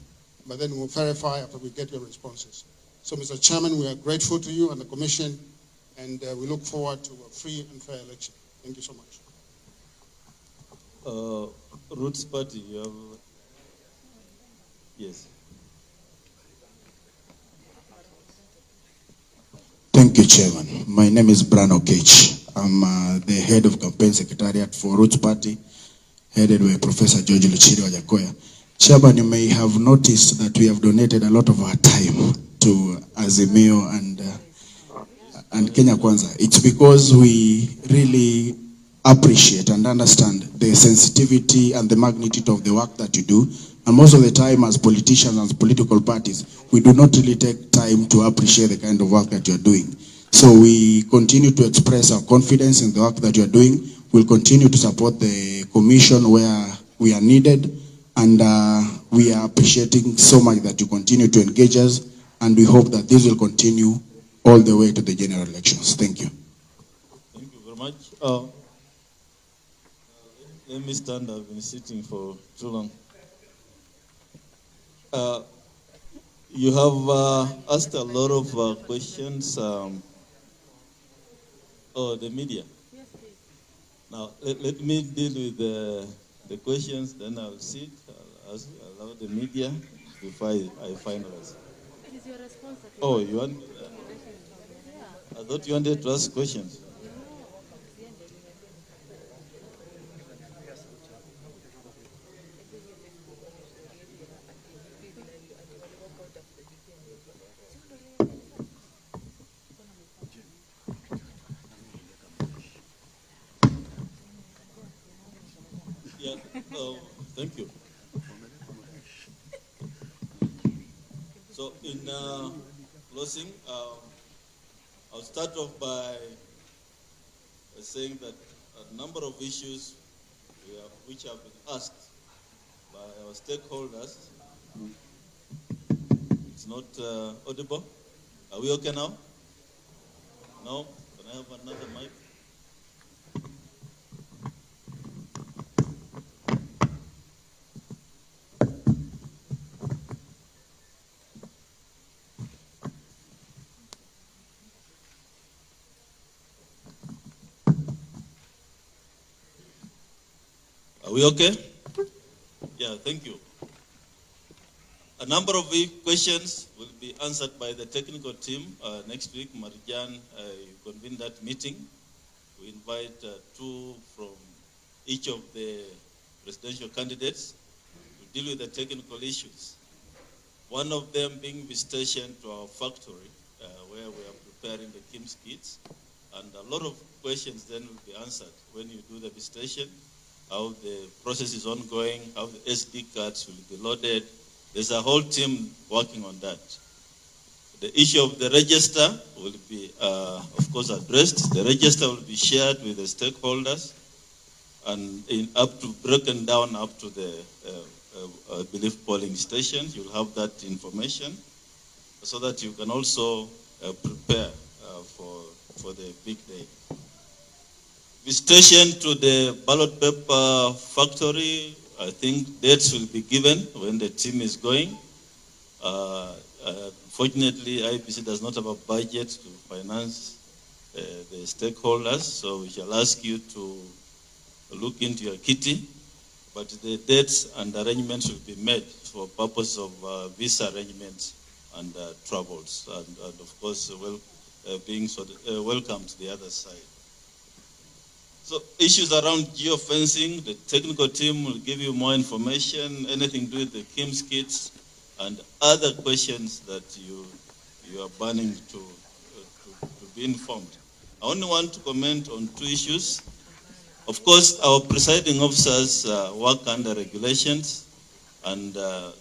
but then we'll verify after we get your responses. So, Mr. Chairman, we are grateful to you and the Commission, and we look forward to a free and fair election. Thank you so much. Roots Party, you have... Yes. Thank you, Chairman. My name is Brano Okech. I'm the head of campaign secretariat for Roots Party, headed by Professor George Luchiri Wajackoyah. Chairman, you may have noticed that we have donated a lot of our time to Azimio and Kenya Kwanza. It's because we really appreciate and understand the sensitivity and the magnitude of the work that you do. And most of the time, as politicians, as political parties, we do not really take time to appreciate the kind of work that you're doing. So we continue to express our confidence in the work that you're doing. We'll continue to support the Commission where we are needed. And we are appreciating so much that you continue to engage us. And we hope that this will continue all the way to the general elections. Thank you. Thank you very much. Let me stand. I've been sitting for too long. You have asked a lot of questions. The media. Yes, please. Now, let me deal with the questions, then I'll sit, I'll allow the media before I finalize. It is your response. Oh, you want? I thought you wanted to ask questions. Yeah, thank you. So in closing, I'll start off by saying that a number of issues which have been asked by our stakeholders, it's not audible. Are we okay now? No? Can I have another mic? Are we okay? Yeah, thank you. A number of questions will be answered by the technical team. Next week, Marijan convened that meeting. We invite two from each of the presidential candidates to deal with the technical issues. One of them being visitation to our factory, where we are preparing the KIMS kits. And a lot of questions then will be answered when you do the visitation, how the process is ongoing, how the SD cards will be loaded. There's a whole team working on that. The issue of the register will be, of course, addressed. The register will be shared with the stakeholders and broken down up to the, I believe, polling stations. You'll have that information so that you can also prepare for the big day. Visitation to the ballot paper factory, I think dates will be given when the team is going. Unfortunately, IEBC does not have a budget to finance the stakeholders, so we shall ask you to look into your kitty, but the dates and arrangements will be made for purpose of visa arrangements and travels, and of course, being welcome to the other side. So issues around geofencing, the technical team will give you more information, anything to do with the KIMS kits, and other questions that you are burning to be informed. I only want to comment on two issues. Of course, our presiding officers work under regulations, and the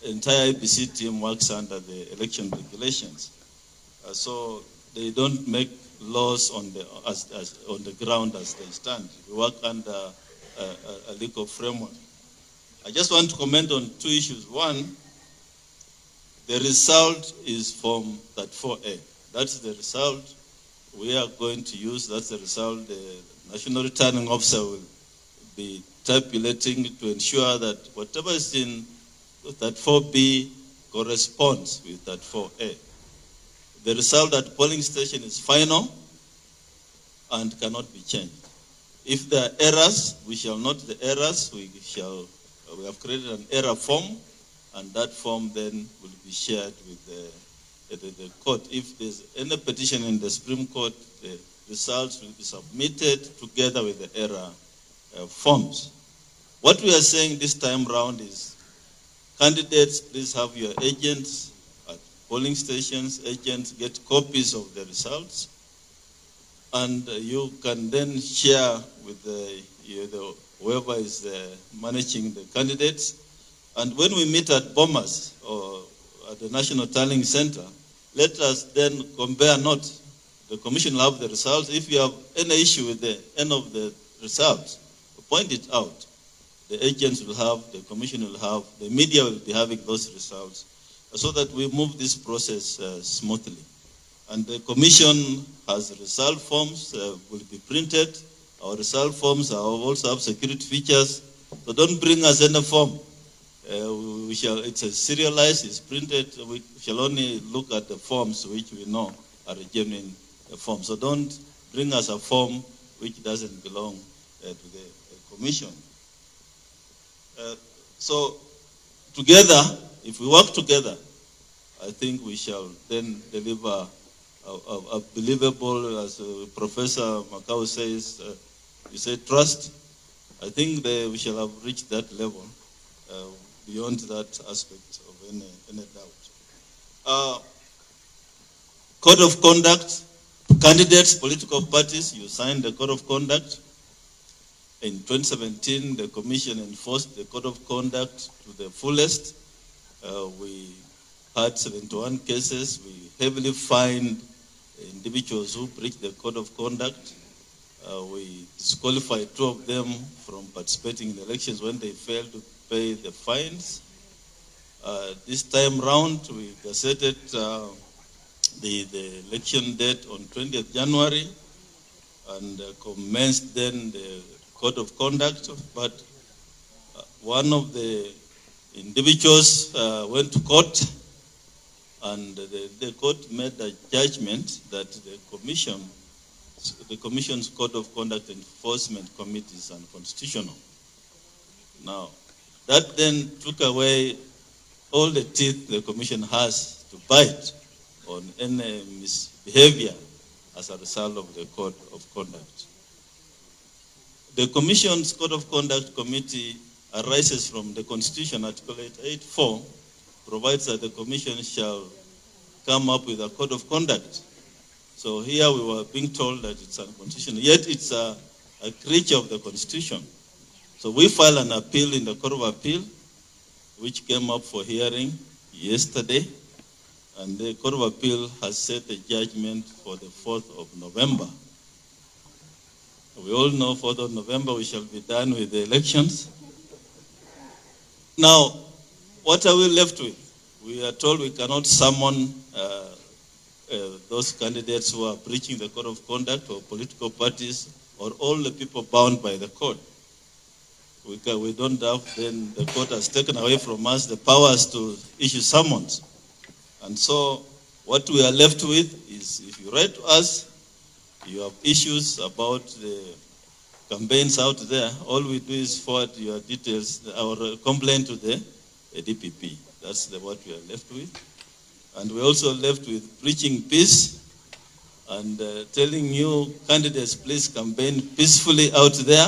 entire IEBC team works under the election regulations. So they don't make laws on the ground as they stand. We work under a legal framework. I just want to comment on two issues. One, the result is Form 34A. That's the result we are going to use. That's the result the National Returning Officer will be tabulating to ensure that whatever is in 34B corresponds with 34A. The result at polling station is final and cannot be changed. If there are errors, we shall note the errors. We have created an error form, and that form then will be shared with the court. If there's any petition in the Supreme Court, the results will be submitted together with the error forms. What we are saying this time round is, candidates, please have your agents at polling stations. Agents get copies of the results, and you can then share with whoever is managing the candidates. And when we meet at Bomas or at the National Tallying Center, let us then compare notes. The commission will have the results. If you have any issue with the end of the results, point it out. The agents will have, the commission will have, the media will be having those results, so that we move this process smoothly. And the commission has result forms, will be printed. Our result forms also have security features. So don't bring us any form. It's a serialized, it's printed. We shall only look at the forms which we know are genuine forms. So don't bring us a form which doesn't belong to the commission. So together, if we work together, I think we shall then deliver a believable, as Professor Makau says, you say trust. I think we shall have reached that level beyond that aspect of any doubt. Code of conduct, candidates, political parties, you signed the code of conduct. In 2017, the commission enforced the code of conduct to the fullest. We had 71 cases. We heavily fined individuals who breached the code of conduct. We disqualified 2 of them from participating in the elections when they failed to pay the fines. This time round, we gazetted the election date on 20th January and commenced then the code of conduct, but one of the individuals went to court, and the court made a judgment that the commission's code of conduct enforcement committee is unconstitutional. Now, that then took away all the teeth the commission has to bite on any misbehavior as a result of the code of conduct. The Commission's Code of Conduct Committee arises from the Constitution. Article 884 provides that the Commission shall come up with a code of conduct. So here we were being told that it's unconstitutional, yet it's a creature of the Constitution. So we filed an appeal in the Court of Appeal, which came up for hearing yesterday, and the Court of Appeal has set a judgment for the 4th of November. We all know 4th of November we shall be done with the elections. Now, what are we left with? We are told we cannot summon those candidates who are breaching the code of conduct, or political parties, or all the people bound by the code. We don't have, then the court has taken away from us the powers to issue summons. And so what we are left with is, if you write to us, you have issues about the campaigns out there, all we do is forward your details, our complaint to the DPP. That's what we are left with. And we're also left with preaching peace and telling you candidates, please campaign peacefully out there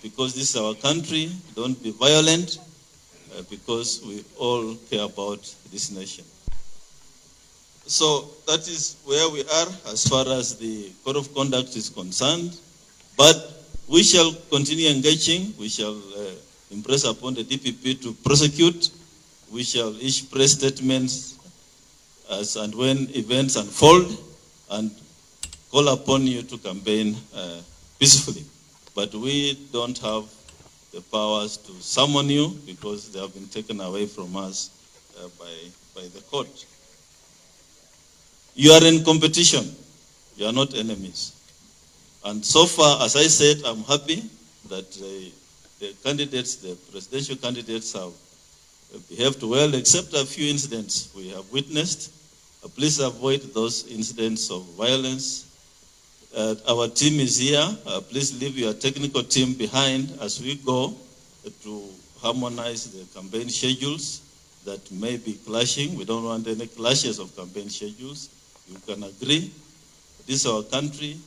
because this is our country. Don't be violent because we all care about this nation. So that is where we are as far as the code of conduct is concerned. But we shall continue engaging. We shall impress upon the DPP to prosecute. We shall issue press statements as and when events unfold and call upon you to campaign peacefully. But we don't have the powers to summon you because they have been taken away from us by the court. You are in competition. You are not enemies. And so far, as I said, I'm happy that the candidates, the presidential candidates have behaved well, except a few incidents we have witnessed. Please avoid those incidents of violence. Our team is here. Please leave your technical team behind as we go to harmonize the campaign schedules that may be clashing. We don't want any clashes of campaign schedules. You can agree. This is our country,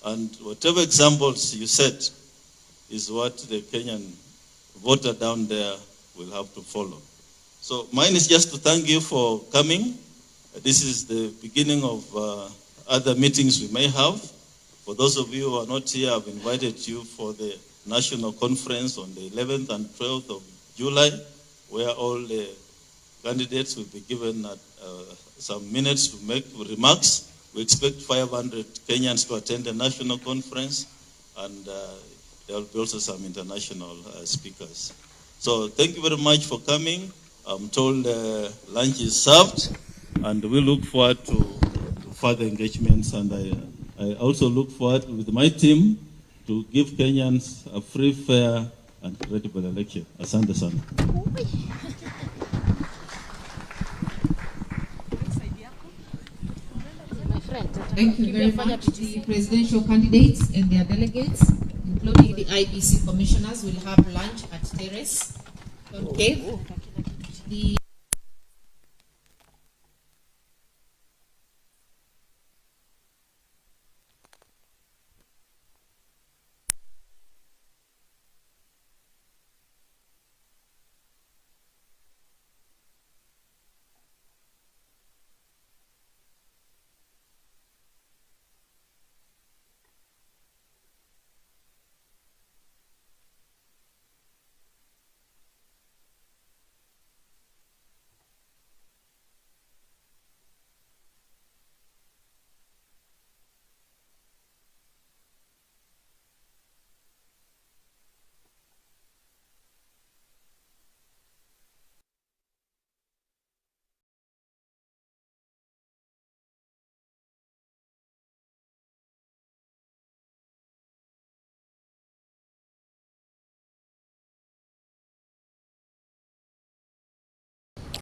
and whatever examples you set is what the Kenyan voter down there will have to follow. So mine is just to thank you for coming. This is the beginning of other meetings we may have. For those of you who are not here, I've invited you for the national conference on the 11th and 12th of July, where all the candidates will be given some minutes to make remarks. We expect 500 Kenyans to attend the national conference, and there will be also some international speakers. So thank you very much for coming. I'm told lunch is served, and we look forward to further engagements. And I also look forward with my team to give Kenyans a free, fair, and credible election. Asante sana. Thank you very much. The presidential candidates and their delegates, including the IEBC commissioners, will have lunch at Terrace. Okay.